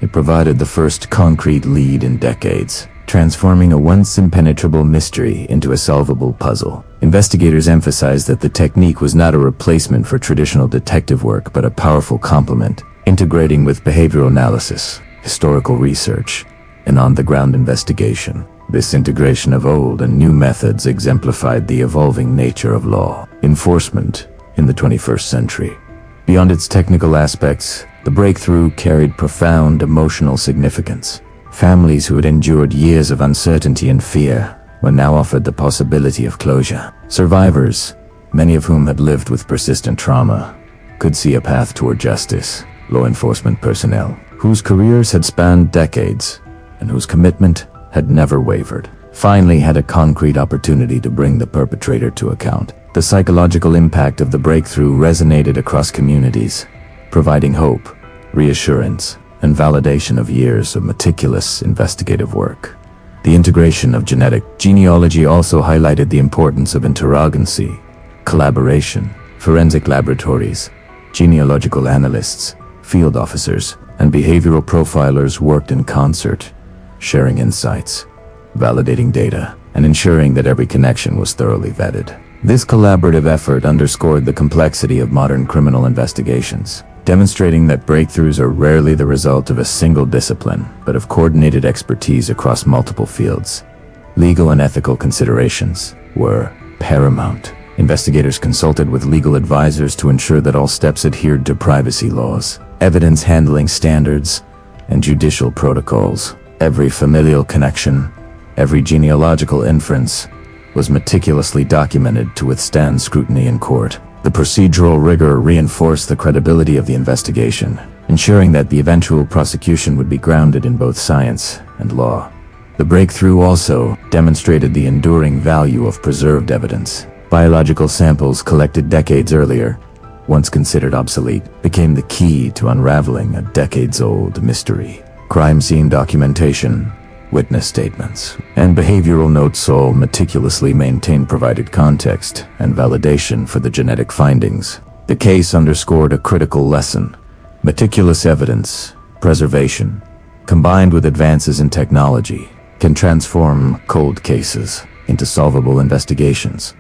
it provided the first concrete lead in decades, transforming a once impenetrable mystery into a solvable puzzle. Investigators emphasized that the technique was not a replacement for traditional detective work, but a powerful complement, integrating with behavioral analysis, historical research, and on-the-ground investigation. This integration of old and new methods exemplified the evolving nature of law enforcement in the 21st century. Beyond its technical aspects, the breakthrough carried profound emotional significance. Families who had endured years of uncertainty and fear were now offered the possibility of closure. Survivors, many of whom had lived with persistent trauma, could see a path toward justice. Law enforcement personnel, whose careers had spanned decades and whose commitment had never wavered, finally had a concrete opportunity to bring the perpetrator to account. The psychological impact of the breakthrough resonated across communities, providing hope, reassurance, and validation of years of meticulous investigative work. The integration of genetic genealogy also highlighted the importance of interrogancy, collaboration. Forensic laboratories, genealogical analysts, field officers, and behavioral profilers worked in concert, sharing insights, validating data, and ensuring that every connection was thoroughly vetted. This collaborative effort underscored the complexity of modern criminal investigations, demonstrating that breakthroughs are rarely the result of a single discipline, but of coordinated expertise across multiple fields. Legal and ethical considerations were paramount. Investigators consulted with legal advisors to ensure that all steps adhered to privacy laws, evidence handling standards, and judicial protocols. Every familial connection, every genealogical inference, was meticulously documented to withstand scrutiny in court. The procedural rigor reinforced the credibility of the investigation, ensuring that the eventual prosecution would be grounded in both science and law. The breakthrough also demonstrated the enduring value of preserved evidence. Biological samples collected decades earlier, once considered obsolete, became the key to unraveling a decades-old mystery. Crime scene documentation, witness statements, and behavioral notes all meticulously maintained provided context and validation for the genetic findings. The case underscored a critical lesson. Meticulous evidence, preservation, combined with advances in technology, can transform cold cases into solvable investigations.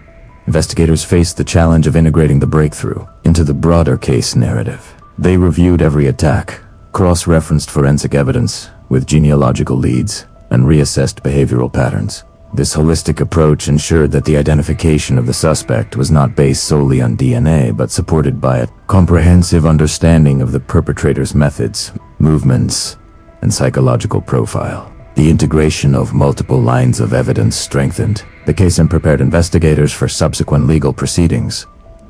Investigators faced the challenge of integrating the breakthrough into the broader case narrative. They reviewed every attack, cross-referenced forensic evidence with genealogical leads, and reassessed behavioral patterns. This holistic approach ensured that the identification of the suspect was not based solely on DNA, but supported by a comprehensive understanding of the perpetrator's methods, movements, and psychological profile. The integration of multiple lines of evidence strengthened the case and prepared investigators for subsequent legal proceedings.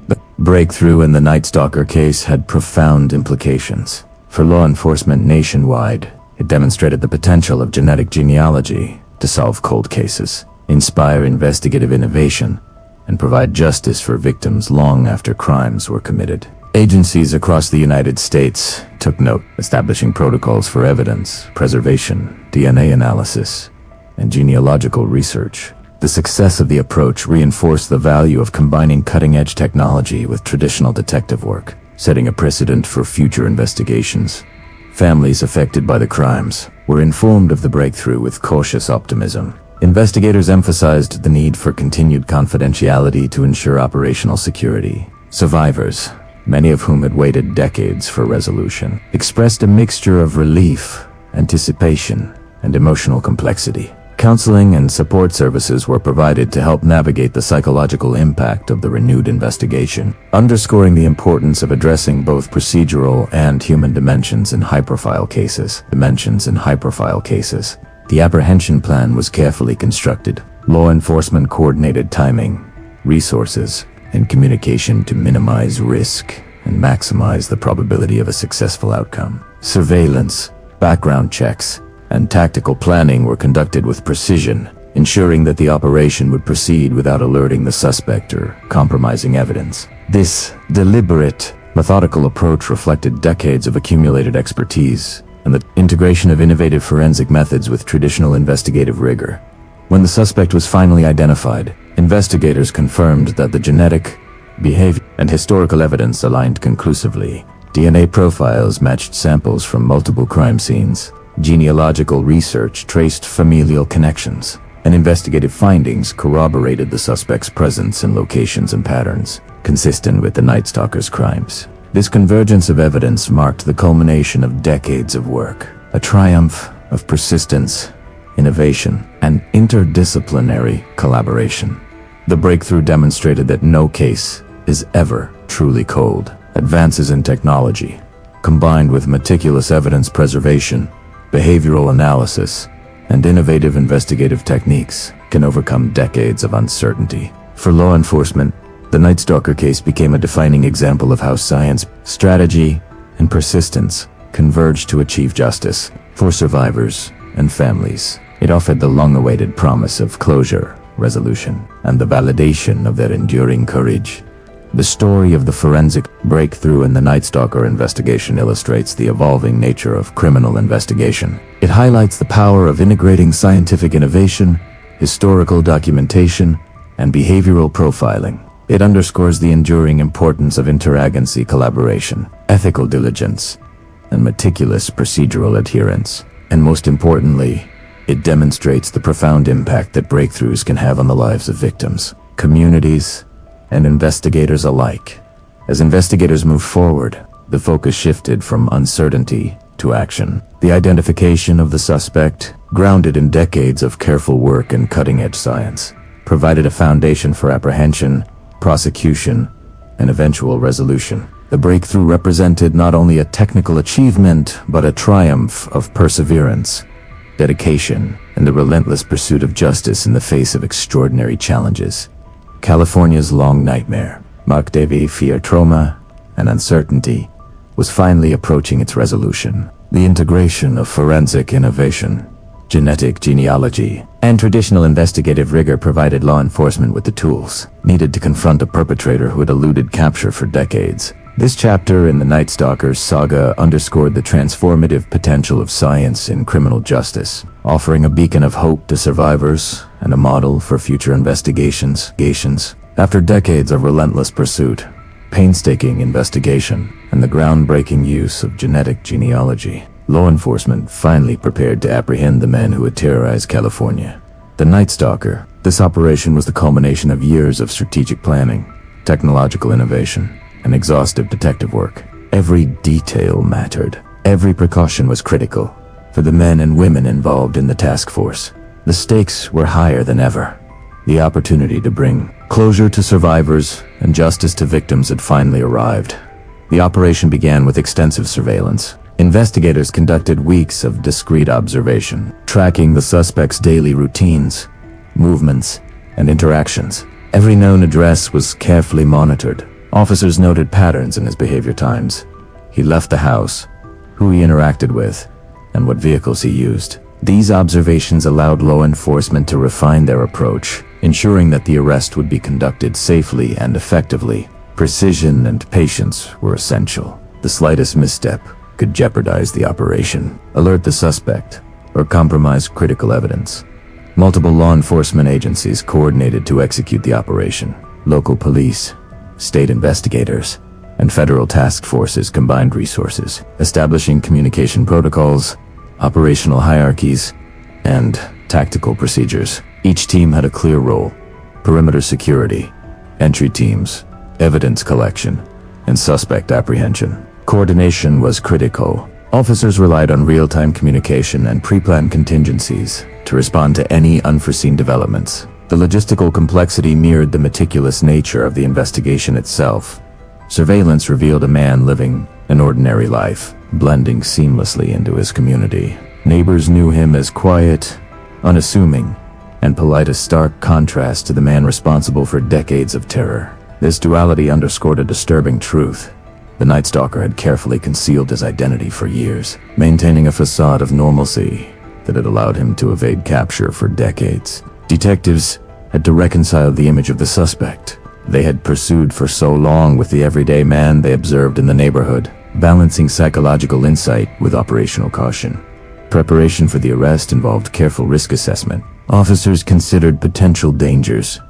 The breakthrough in the Night Stalker case had profound implications for law enforcement nationwide. It demonstrated the potential of genetic genealogy to solve cold cases, inspire investigative innovation, and provide justice for victims long after crimes were committed. Agencies across the United States took note, establishing protocols for evidence preservation, DNA analysis, and genealogical research. The success of the approach reinforced the value of combining cutting-edge technology with traditional detective work, setting a precedent for future investigations. Families affected by the crimes were informed of the breakthrough with cautious optimism. Investigators emphasized the need for continued confidentiality to ensure operational security. Survivors, many of whom had waited decades for resolution, expressed a mixture of relief, anticipation, and emotional complexity. Counseling and support services were provided to help navigate the psychological impact of the renewed investigation, underscoring the importance of addressing both procedural and human dimensions in high-profile cases. The apprehension plan was carefully constructed. Law enforcement coordinated timing, resources, and communication to minimize risk and maximize the probability of a successful outcome. Surveillance, background checks, and tactical planning were conducted with precision, ensuring that the operation would proceed without alerting the suspect or compromising evidence. This deliberate, methodical approach reflected decades of accumulated expertise and the integration of innovative forensic methods with traditional investigative rigor. When the suspect was finally identified, investigators confirmed that the genetic, behavior, and historical evidence aligned conclusively. DNA profiles matched samples from multiple crime scenes. Genealogical research traced familial connections, and investigative findings corroborated the suspect's presence in locations and patterns consistent with the Night Stalker's crimes. This convergence of evidence marked the culmination of decades of work, a triumph of persistence, innovation, and interdisciplinary collaboration. The breakthrough demonstrated that no case is ever truly cold. Advances in technology, combined with meticulous evidence preservation, behavioral analysis, and innovative investigative techniques, can overcome decades of uncertainty. For law enforcement, the Night Stalker case became a defining example of how science, strategy, and persistence converged to achieve justice for survivors and families. It offered the long-awaited promise of closure, resolution, and the validation of their enduring courage. The story of the forensic breakthrough in the Night Stalker investigation illustrates the evolving nature of criminal investigation. It highlights the power of integrating scientific innovation, historical documentation, and behavioral profiling. It underscores the enduring importance of inter-agency collaboration, ethical diligence, and meticulous procedural adherence. And most importantly, it demonstrates the profound impact that breakthroughs can have on the lives of victims, communities, and investigators alike. As investigators moved forward, the focus shifted from uncertainty to action. The identification of the suspect, grounded in decades of careful work and cutting-edge science, provided a foundation for apprehension, prosecution, and eventual resolution. The breakthrough represented not only a technical achievement, but a triumph of perseverance, dedication, and the relentless pursuit of justice in the face of extraordinary challenges. California's long nightmare, marked by fear, trauma, and uncertainty, was finally approaching its resolution. The integration of forensic innovation, genetic genealogy, and traditional investigative rigor provided law enforcement with the tools needed to confront a perpetrator who had eluded capture for decades. This chapter in the Night Stalker's saga underscored the transformative potential of science in criminal justice, offering a beacon of hope to survivors and a model for future investigations. After decades of relentless pursuit, painstaking investigation, and the groundbreaking use of genetic genealogy, law enforcement finally prepared to apprehend the men who had terrorized California. The Night Stalker. This operation was the culmination of years of strategic planning, technological innovation, and exhaustive detective work. Every detail mattered. Every precaution was critical for the men and women involved in the task force. The stakes were higher than ever. The opportunity to bring closure to survivors and justice to victims had finally arrived. The operation began with extensive surveillance. Investigators conducted weeks of discreet observation, tracking the suspect's daily routines, movements, and interactions. Every known address was carefully monitored. Officers noted patterns in his behavior times. He left the house, who he interacted with, and what vehicles he used. These observations allowed law enforcement to refine their approach, ensuring that the arrest would be conducted safely and effectively. Precision and patience were essential. The slightest misstep could jeopardize the operation, alert the suspect, or compromise critical evidence. Multiple law enforcement agencies coordinated to execute the operation. Local police, state investigators, and federal task forces combined resources, establishing communication protocols, operational hierarchies, and tactical procedures. Each team had a clear role: perimeter security, entry teams, evidence collection, and suspect apprehension. Coordination was critical. Officers relied on real-time communication and pre-planned contingencies to respond to any unforeseen developments. The logistical complexity mirrored the meticulous nature of the investigation itself. Surveillance revealed a man living an ordinary life, blending seamlessly into his community. Neighbors knew him as quiet, unassuming, and polite, a stark contrast to the man responsible for decades of terror. This duality underscored a disturbing truth. The Night Stalker had carefully concealed his identity for years, maintaining a facade of normalcy that had allowed him to evade capture for decades. Detectives had to reconcile the image of the suspect they had pursued for so long with the everyday man they observed in the neighborhood, balancing psychological insight with operational caution. Preparation for the arrest involved careful risk assessment. Officers considered potential dangers,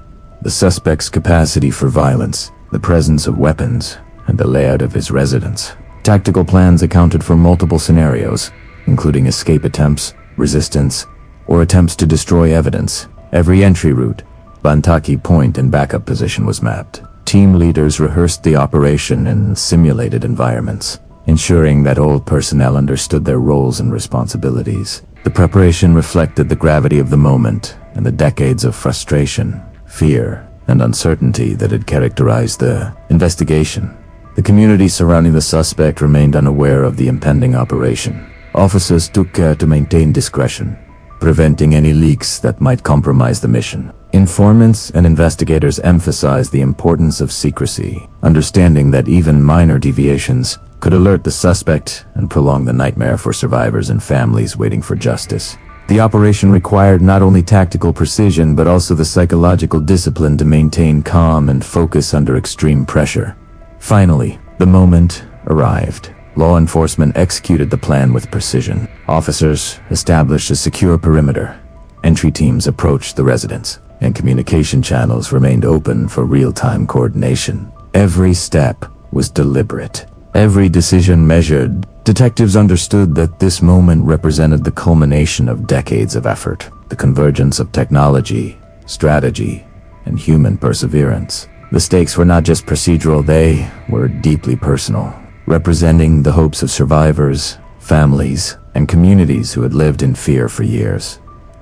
the suspect's capacity for violence, the presence of weapons, and the layout of his residence. Tactical plans accounted for multiple scenarios, including escape attempts, resistance, or attempts to destroy evidence. Every entry route, Bantaki point, and backup position was mapped. Team leaders rehearsed the operation in simulated environments, ensuring that all personnel understood their roles and responsibilities. The preparation reflected the gravity of the moment and the decades of frustration, fear, and uncertainty that had characterized the investigation. The community surrounding the suspect remained unaware of the impending operation. Officers took care to maintain discretion, preventing any leaks that might compromise the mission. Informants and investigators emphasized the importance of secrecy, understanding that even minor deviations could alert the suspect and prolong the nightmare for survivors and families waiting for justice. The operation required not only tactical precision but also the psychological discipline to maintain calm and focus under extreme pressure. Finally, the moment arrived. Law enforcement executed the plan with precision. Officers established a secure perimeter. Entry teams approached the residence, and communication channels remained open for real-time coordination. Every step was deliberate, every decision measured. Detectives understood that this moment represented the culmination of decades of effort, the convergence of technology, strategy, and human perseverance. The stakes were not just procedural, they were deeply personal, representing the hopes of survivors, families, and communities who had lived in fear for years.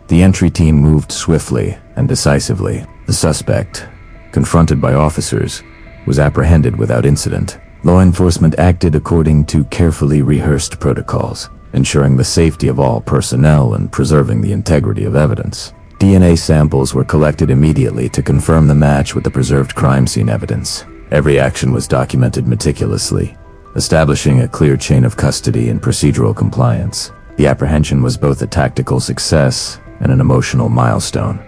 The entry team moved swiftly and decisively. The suspect, confronted by officers, was apprehended without incident. Law enforcement acted according to carefully rehearsed protocols, ensuring the safety of all personnel and preserving the integrity of evidence. DNA samples were collected immediately to confirm the match with the preserved crime scene evidence. Every action was documented meticulously, establishing a clear chain of custody and procedural compliance. The apprehension was both a tactical success and an emotional milestone.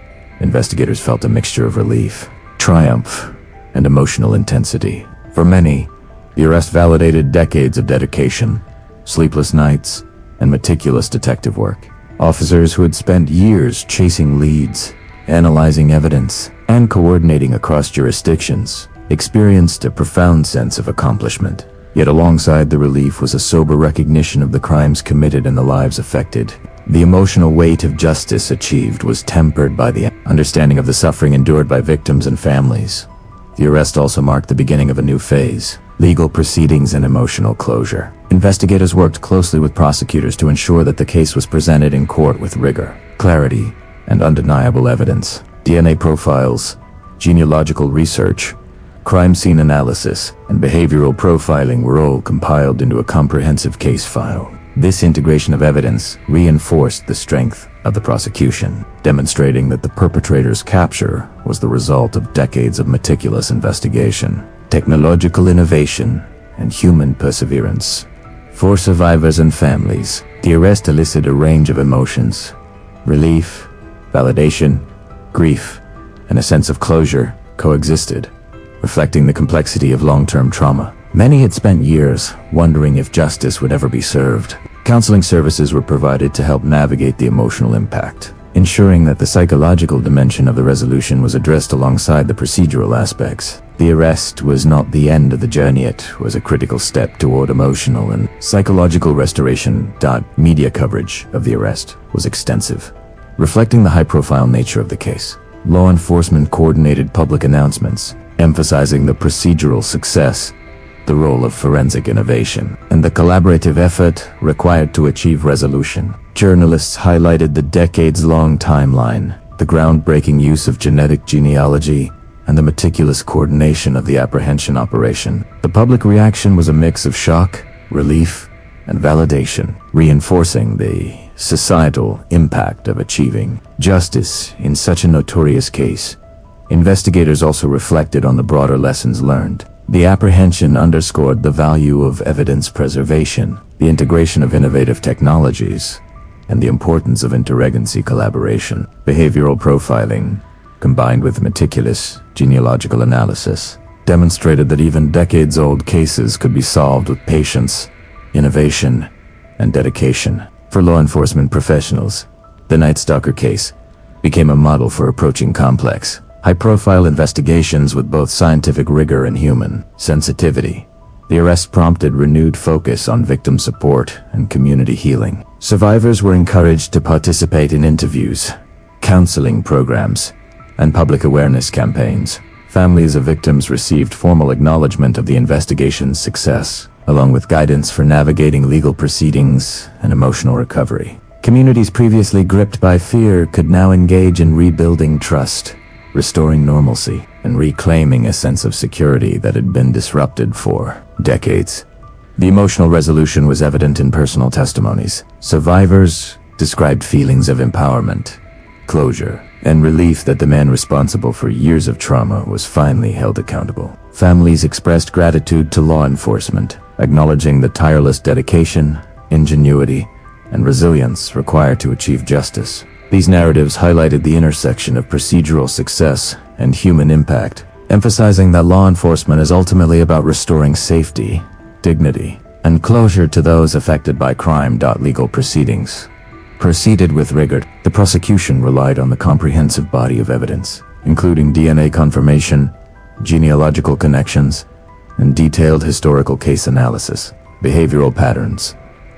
Investigators felt a mixture of relief, triumph, and emotional intensity. For many, The arrest validated decades of dedication, sleepless nights, and meticulous detective work. Officers who had spent years chasing leads, analyzing evidence, and coordinating across jurisdictions experienced a profound sense of accomplishment. Yet alongside the relief was a sober recognition of the crimes committed and the lives affected. The emotional weight of justice achieved was tempered by the understanding of the suffering endured by victims and families. The arrest also marked the beginning of a new phase: legal proceedings and emotional closure. Investigators worked closely with prosecutors to ensure that the case was presented in court with rigor, clarity, and undeniable evidence. DNA profiles, genealogical research, crime scene analysis, and behavioral profiling were all compiled into a comprehensive case file. This integration of evidence reinforced the strength of the prosecution, demonstrating that the perpetrator's capture was the result of decades of meticulous investigation, technological innovation, and human perseverance. For survivors and families, the arrest elicited a range of emotions: relief, validation, grief, and a sense of closure coexisted, reflecting the complexity of long-term trauma. Many had spent years wondering if justice would ever be served. Counseling services were provided to help navigate the emotional impact, ensuring that the psychological dimension of the resolution was addressed alongside the procedural aspects. The arrest was not the end of the journey, it was a critical step toward emotional and psychological restoration. Media coverage of the arrest was extensive, reflecting the high-profile nature of the case. Law enforcement coordinated public announcements, emphasizing the procedural success, the role of forensic innovation, and the collaborative effort required to achieve resolution. Journalists highlighted the decades-long timeline, the groundbreaking use of genealogy, and the meticulous coordination of the apprehension operation. The public reaction was a mix of shock, relief, and validation, reinforcing the societal impact of achieving justice in such a notorious case. Investigators also reflected on the broader lessons learned. The apprehension underscored the value of evidence preservation, the integration of innovative technologies, and the importance of interagency collaboration. Behavioral profiling, combined with meticulous genealogical analysis, demonstrated that even decades-old cases could be solved with patience, innovation, and dedication. For law enforcement professionals, the Night Stalker case became a model for approaching complex, high-profile investigations with both scientific rigor and human sensitivity. The arrest prompted renewed focus on victim support and community healing. Survivors were encouraged to participate in interviews, counseling programs, and public awareness campaigns. Families of victims received formal acknowledgement of the investigation's success, along with guidance for navigating legal proceedings and emotional recovery. Communities previously gripped by fear could now engage in rebuilding trust, restoring normalcy, and reclaiming a sense of security that had been disrupted for decades. The emotional resolution was evident in personal testimonies. Survivors described feelings of empowerment, closure, and relief that the man responsible for years of trauma was finally held accountable. Families expressed gratitude to law enforcement, acknowledging the tireless dedication, ingenuity, and resilience required to achieve justice. These narratives highlighted the intersection of procedural success and human impact, emphasizing that law enforcement is ultimately about restoring safety, dignity, and closure to those affected by crime. Legal proceedings proceeded with rigor. The prosecution relied on the comprehensive body of evidence, including DNA confirmation, genealogical connections, and detailed historical case analysis. Behavioral patterns,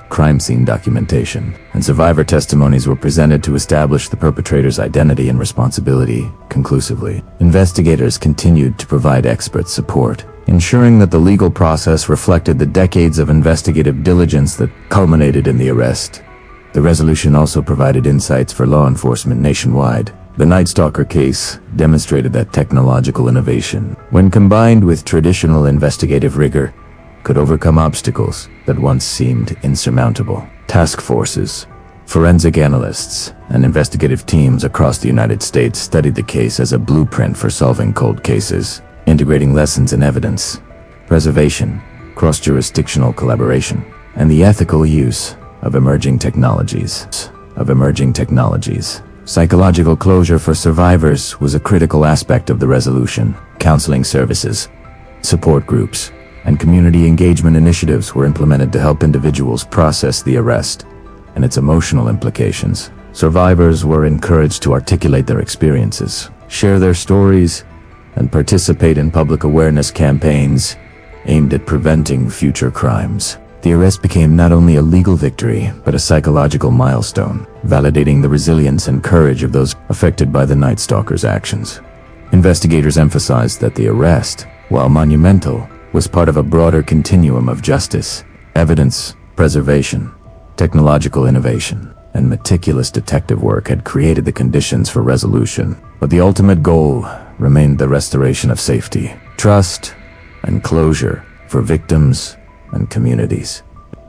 crime scene documentation, and survivor testimonies were presented to establish the perpetrator's identity and responsibility conclusively. Investigators continued to provide expert support, ensuring that the legal process reflected the decades of investigative diligence that culminated in the arrest. The resolution also provided insights for law enforcement nationwide. The Night Stalker case demonstrated that technological innovation, when combined with traditional investigative rigor, could overcome obstacles that once seemed insurmountable. Task forces, forensic analysts, and investigative teams across the United States studied the case as a blueprint for solving cold cases, integrating lessons in evidence, preservation, cross-jurisdictional collaboration, and the ethical use of emerging technologies. Psychological closure for survivors was a critical aspect of the resolution. Counseling services, support groups, and community engagement initiatives were implemented to help individuals process the arrest and its emotional implications. Survivors were encouraged to articulate their experiences, share their stories, and participate in public awareness campaigns aimed at preventing future crimes. The arrest became not only a legal victory, but a psychological milestone, validating the resilience and courage of those affected by the Night Stalker's actions. Investigators emphasized that the arrest, while monumental, was part of a broader continuum of justice, evidence preservation, technological innovation, and meticulous detective work had created the conditions for resolution. But the ultimate goal remained the restoration of safety, trust, and closure for victims and communities.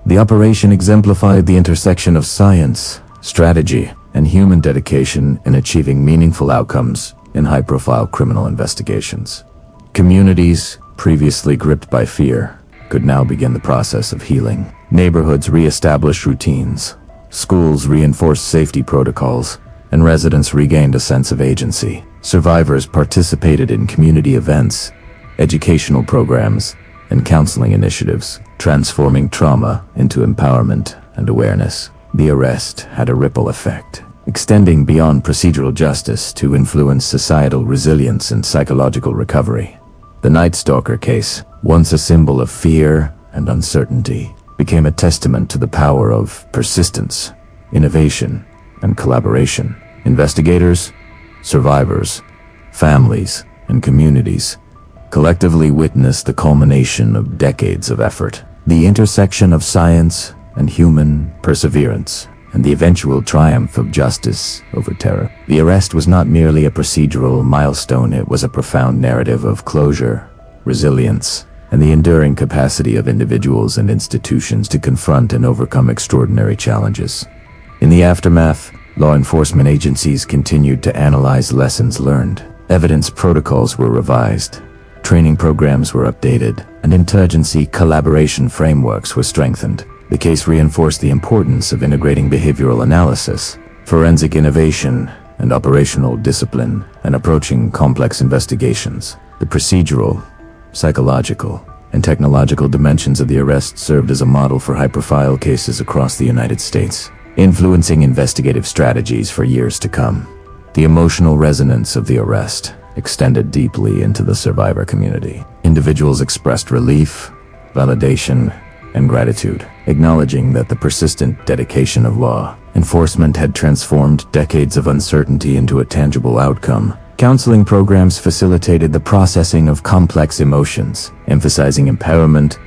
The operation exemplified the intersection of science, strategy, and human dedication in achieving meaningful outcomes in high-profile criminal investigations. Communities, previously gripped by fear, could now begin the process of healing. Neighborhoods re-established routines, schools reinforced safety protocols, and residents regained a sense of agency. Survivors participated in community events, educational programs, and counseling initiatives, transforming trauma into empowerment and awareness. The arrest had a ripple effect, extending beyond procedural justice to influence societal resilience and psychological recovery. The Night Stalker case, once a symbol of fear and uncertainty, became a testament to the power of persistence, innovation, and collaboration. Investigators, survivors, families, and communities collectively witnessed the culmination of decades of effort, the intersection of science and human perseverance, and the eventual triumph of justice over terror. The arrest was not merely a procedural milestone, it was a profound narrative of closure, resilience, and the enduring capacity of individuals and institutions to confront and overcome extraordinary challenges. In the aftermath, law enforcement agencies continued to analyze lessons learned. Evidence protocols were revised, training programs were updated, and interagency collaboration frameworks were strengthened. The case reinforced the importance of integrating behavioral analysis, forensic innovation, and operational discipline, and approaching complex investigations. The procedural, psychological, and technological dimensions of the arrest served as a model for high-profile cases across the United States, influencing investigative strategies for years to come. The emotional resonance of the arrest extended deeply into the survivor community. Individuals expressed relief, validation, and gratitude, acknowledging that the persistent dedication of law enforcement had transformed decades of uncertainty into a tangible outcome. Counseling programs facilitated the processing of complex emotions, emphasizing empowerment,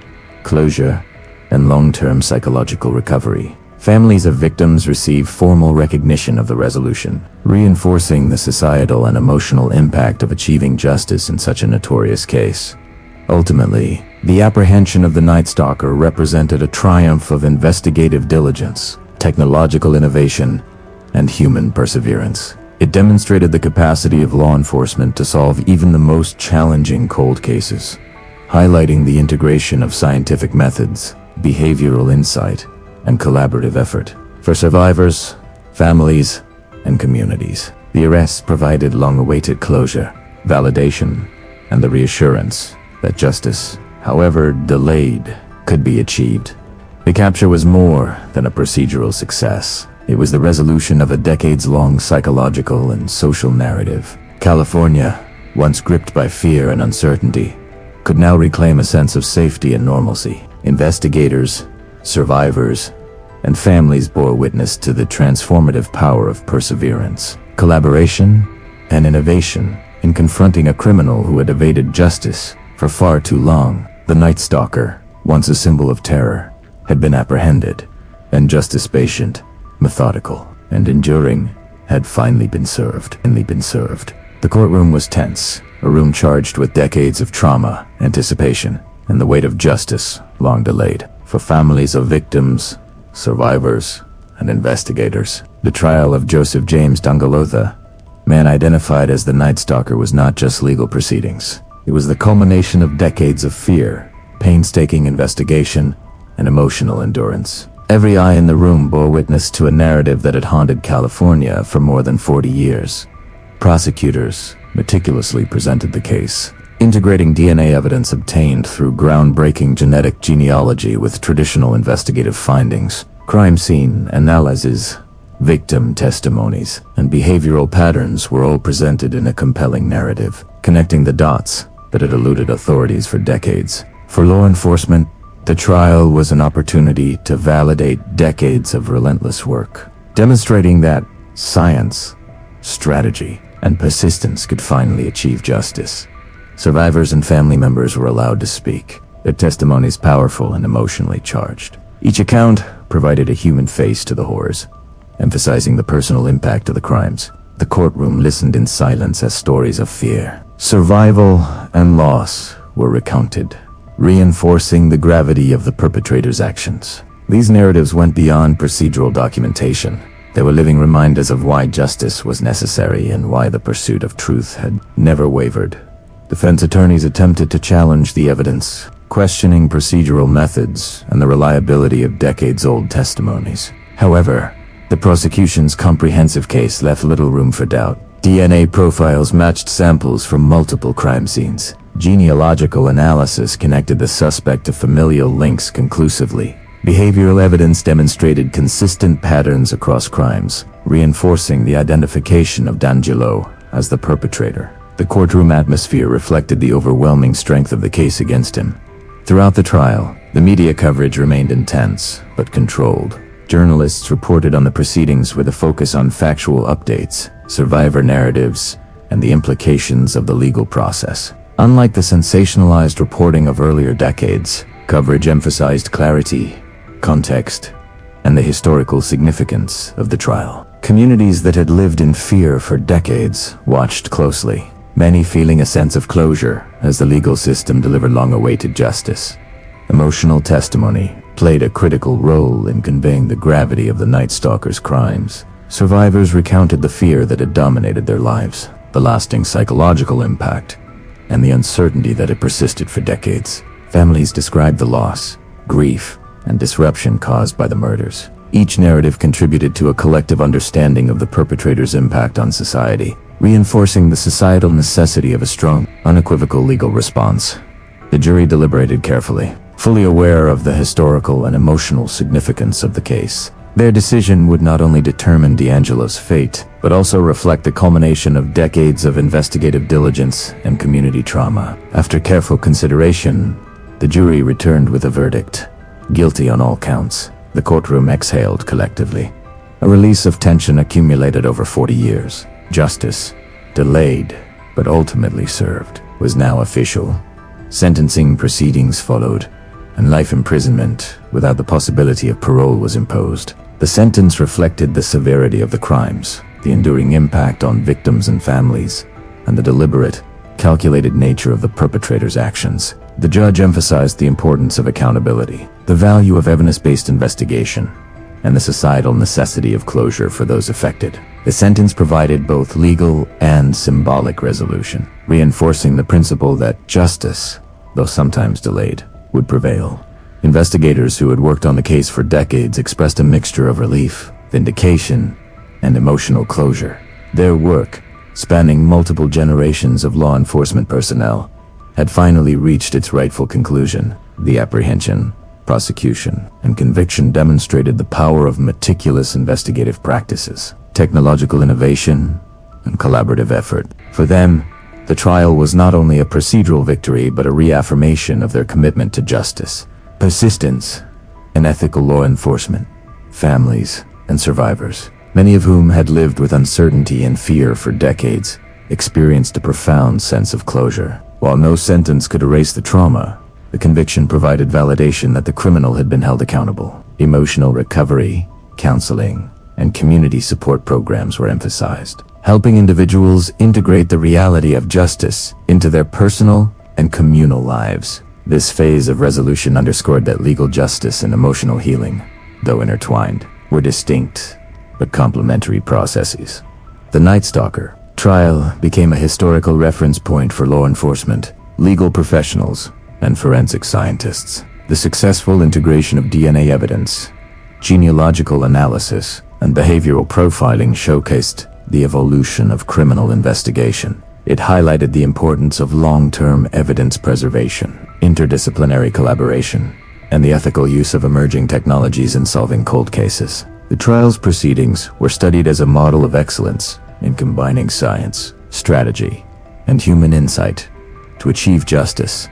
closure, and long-term psychological recovery. Families of victims received formal recognition of the resolution, reinforcing the societal and emotional impact of achieving justice in such a notorious case. Ultimately, the apprehension of the Night Stalker represented a triumph of investigative diligence, technological innovation, and human perseverance. It demonstrated the capacity of law enforcement to solve even the most challenging cold cases, highlighting the integration of scientific methods, behavioral insight, and collaborative effort. For survivors, families, and communities, the arrests provided long-awaited closure, validation, and the reassurance that justice, however delayed, could be achieved. The capture was more than a procedural success. It was the resolution of a decades-long psychological and social narrative. California, once gripped by fear and uncertainty, could now reclaim a sense of safety and normalcy. Investigators, survivors, and families bore witness to the transformative power of perseverance, collaboration, and innovation in confronting a criminal who had evaded justice for far too long. The Night Stalker, once a symbol of terror, had been apprehended, and justice, patient, methodical, and enduring, had finally been served. The courtroom was tense, a room charged with decades of trauma, anticipation, and the weight of justice long delayed. For families of victims, survivors, and investigators, the trial of Joseph James DeAngelo, man identified as the Night Stalker, was not just legal proceedings. It was the culmination of decades of fear, painstaking investigation, and emotional endurance. Every eye in the room bore witness to a narrative that had haunted California for more than 40 years. Prosecutors meticulously presented the case, integrating DNA evidence obtained through groundbreaking genetic genealogy with traditional investigative findings, crime scene analyses, victim testimonies, and behavioral patterns were all presented in a compelling narrative, connecting the dots that had eluded authorities for decades. For law enforcement, the trial was an opportunity to validate decades of relentless work, demonstrating that science, strategy, and persistence could finally achieve justice. Survivors and family members were allowed to speak, their testimonies powerful and emotionally charged. Each account provided a human face to the horrors, emphasizing the personal impact of the crimes. The courtroom listened in silence as stories of fear, survival, and loss were recounted, reinforcing the gravity of the perpetrator's actions. These narratives went beyond procedural documentation. They were living reminders of why justice was necessary and why the pursuit of truth had never wavered. Defense attorneys attempted to challenge the evidence, questioning procedural methods and the reliability of decades-old testimonies. However, the prosecution's comprehensive case left little room for doubt. DNA profiles matched samples from multiple crime scenes. Genealogical analysis connected the suspect to familial links conclusively. Behavioral evidence demonstrated consistent patterns across crimes, reinforcing the identification of DeAngelo as the perpetrator. The courtroom atmosphere reflected the overwhelming strength of the case against him. Throughout the trial, the media coverage remained intense, but controlled. Journalists reported on the proceedings with a focus on factual updates, survivor narratives, and the implications of the legal process. Unlike the sensationalized reporting of earlier decades, coverage emphasized clarity, context, and the historical significance of the trial. Communities that had lived in fear for decades watched closely, many feeling a sense of closure as the legal system delivered long-awaited justice. Emotional testimony played a critical role in conveying the gravity of the Night Stalker's crimes. Survivors recounted the fear that had dominated their lives, the lasting psychological impact, and the uncertainty that had persisted for decades. Families described the loss, grief, and disruption caused by the murders. Each narrative contributed to a collective understanding of the perpetrator's impact on society, reinforcing the societal necessity of a strong, unequivocal legal response. The jury deliberated carefully, fully aware of the historical and emotional significance of the case. Their decision would not only determine DeAngelo's fate, but also reflect the culmination of decades of investigative diligence and community trauma. After careful consideration, the jury returned with a verdict: guilty on all counts. The courtroom exhaled collectively. A release of tension accumulated over 40 years. Justice, delayed but ultimately served, was now official. Sentencing proceedings followed, and life imprisonment without the possibility of parole was imposed. The sentence reflected the severity of the crimes, the enduring impact on victims and families, and the deliberate, calculated nature of the perpetrator's actions. The judge emphasized the importance of accountability, the value of evidence-based investigation, and the societal necessity of closure for those affected. The sentence provided both legal and symbolic resolution, reinforcing the principle that justice, though sometimes delayed, would prevail. Investigators who had worked on the case for decades expressed a mixture of relief, vindication, and emotional closure. Their work, spanning multiple generations of law enforcement personnel, had finally reached its rightful conclusion. The apprehension, prosecution, and conviction demonstrated the power of meticulous investigative practices, technological innovation, and collaborative effort. For them, the trial was not only a procedural victory but a reaffirmation of their commitment to justice, persistence, and ethical law enforcement. Families and survivors, many of whom had lived with uncertainty and fear for decades, experienced a profound sense of closure. While no sentence could erase the trauma, the conviction provided validation that the criminal had been held accountable. Emotional recovery, counseling, and community support programs were emphasized, helping individuals integrate the reality of justice into their personal and communal lives. This phase of resolution underscored that legal justice and emotional healing, though intertwined, were distinct but complementary processes. The Night Stalker trial became a historical reference point for law enforcement, legal professionals, and forensic scientists. The successful integration of DNA evidence, genealogical analysis, and behavioral profiling showcased the evolution of criminal investigation. It highlighted the importance of long-term evidence preservation, interdisciplinary collaboration, and the ethical use of emerging technologies in solving cold cases. The trial's proceedings were studied as a model of excellence in combining science, strategy, and human insight to achieve justice.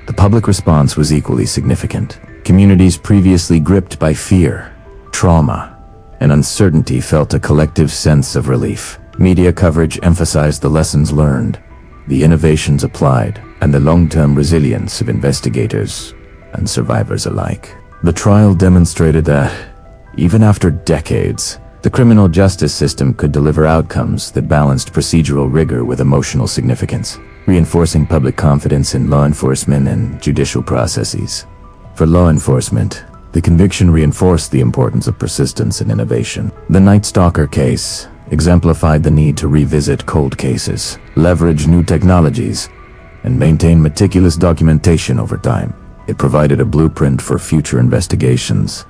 The public response was equally significant. Communities previously gripped by fear, trauma, and uncertainty felt a collective sense of relief. Media coverage emphasized the lessons learned, the innovations applied, and the long-term resilience of investigators and survivors alike. The trial demonstrated that, even after decades, the criminal justice system could deliver outcomes that balanced procedural rigor with emotional significance, reinforcing public confidence in law enforcement and judicial processes. For law enforcement, the conviction reinforced the importance of persistence and innovation. The Night Stalker case exemplified the need to revisit cold cases, leverage new technologies, and maintain meticulous documentation over time. It provided a blueprint for future investigations,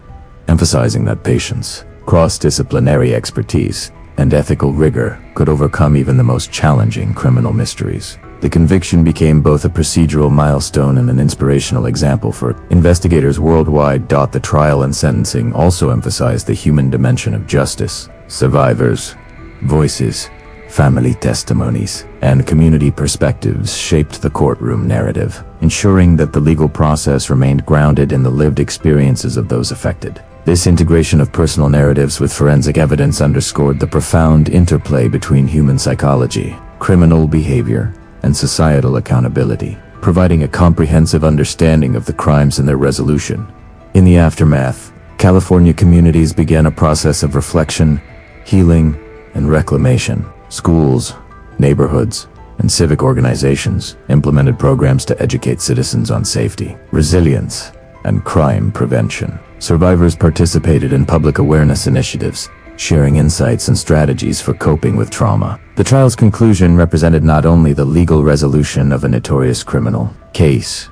emphasizing that patience, cross-disciplinary expertise, and ethical rigor could overcome even the most challenging criminal mysteries. The conviction became both a procedural milestone and an inspirational example for investigators worldwide. The trial and sentencing also emphasized the human dimension of justice. Survivors, voices, family testimonies, and community perspectives shaped the courtroom narrative, ensuring that the legal process remained grounded in the lived experiences of those affected. This integration of personal narratives with forensic evidence underscored the profound interplay between human psychology, criminal behavior, and societal accountability, providing a comprehensive understanding of the crimes and their resolution. In the aftermath, California communities began a process of reflection, healing, and reclamation. Schools, neighborhoods, and civic organizations implemented programs to educate citizens on safety, resilience, and crime prevention. Survivors participated in public awareness initiatives, sharing insights and strategies for coping with trauma. The trial's conclusion represented not only the legal resolution of a notorious criminal case,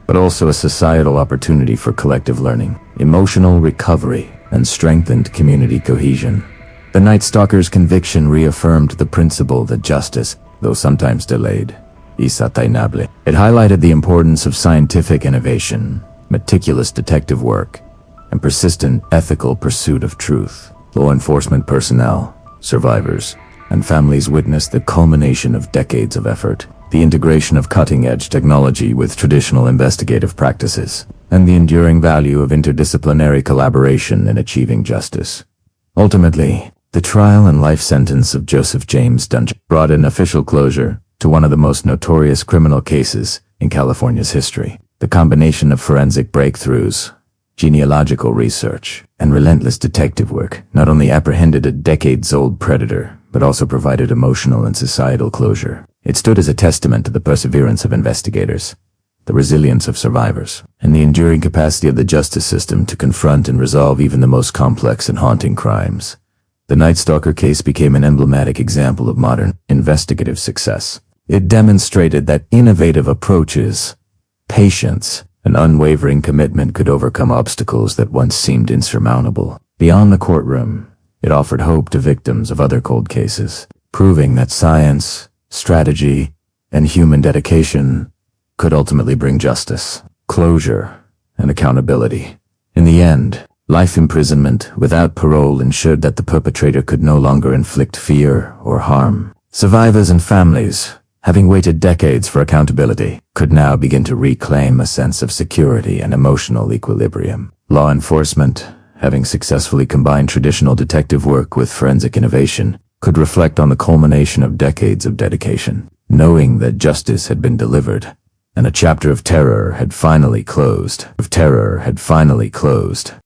but also a societal opportunity for collective learning, emotional recovery, and strengthened community cohesion. The Night Stalker's conviction reaffirmed the principle that justice, though sometimes delayed, is attainable. It highlighted the importance of scientific innovation, meticulous detective work, and persistent ethical pursuit of truth. Law enforcement personnel, survivors, and families witnessed the culmination of decades of effort, the integration of cutting-edge technology with traditional investigative practices, and the enduring value of interdisciplinary collaboration in achieving justice. Ultimately, the trial and life sentence of Joseph James DeAngelo brought an official closure to one of the most notorious criminal cases in California's history. The combination of forensic breakthroughs, genealogical research, and relentless detective work not only apprehended a decades-old predator, but also provided emotional and societal closure. It stood as a testament to the perseverance of investigators, the resilience of survivors, and the enduring capacity of the justice system to confront and resolve even the most complex and haunting crimes. The Night Stalker case became an emblematic example of modern investigative success. It demonstrated that innovative approaches, patience, and unwavering commitment could overcome obstacles that once seemed insurmountable. Beyond the courtroom, it offered hope to victims of other cold cases, proving that science, strategy, and human dedication could ultimately bring justice, closure, and accountability. In the end, life imprisonment without parole ensured that the perpetrator could no longer inflict fear or harm. Survivors and families, having waited decades for accountability, could now begin to reclaim a sense of security and emotional equilibrium. Law enforcement, having successfully combined traditional detective work with forensic innovation, could reflect on the culmination of decades of dedication, knowing that justice had been delivered, and a chapter of terror had finally closed.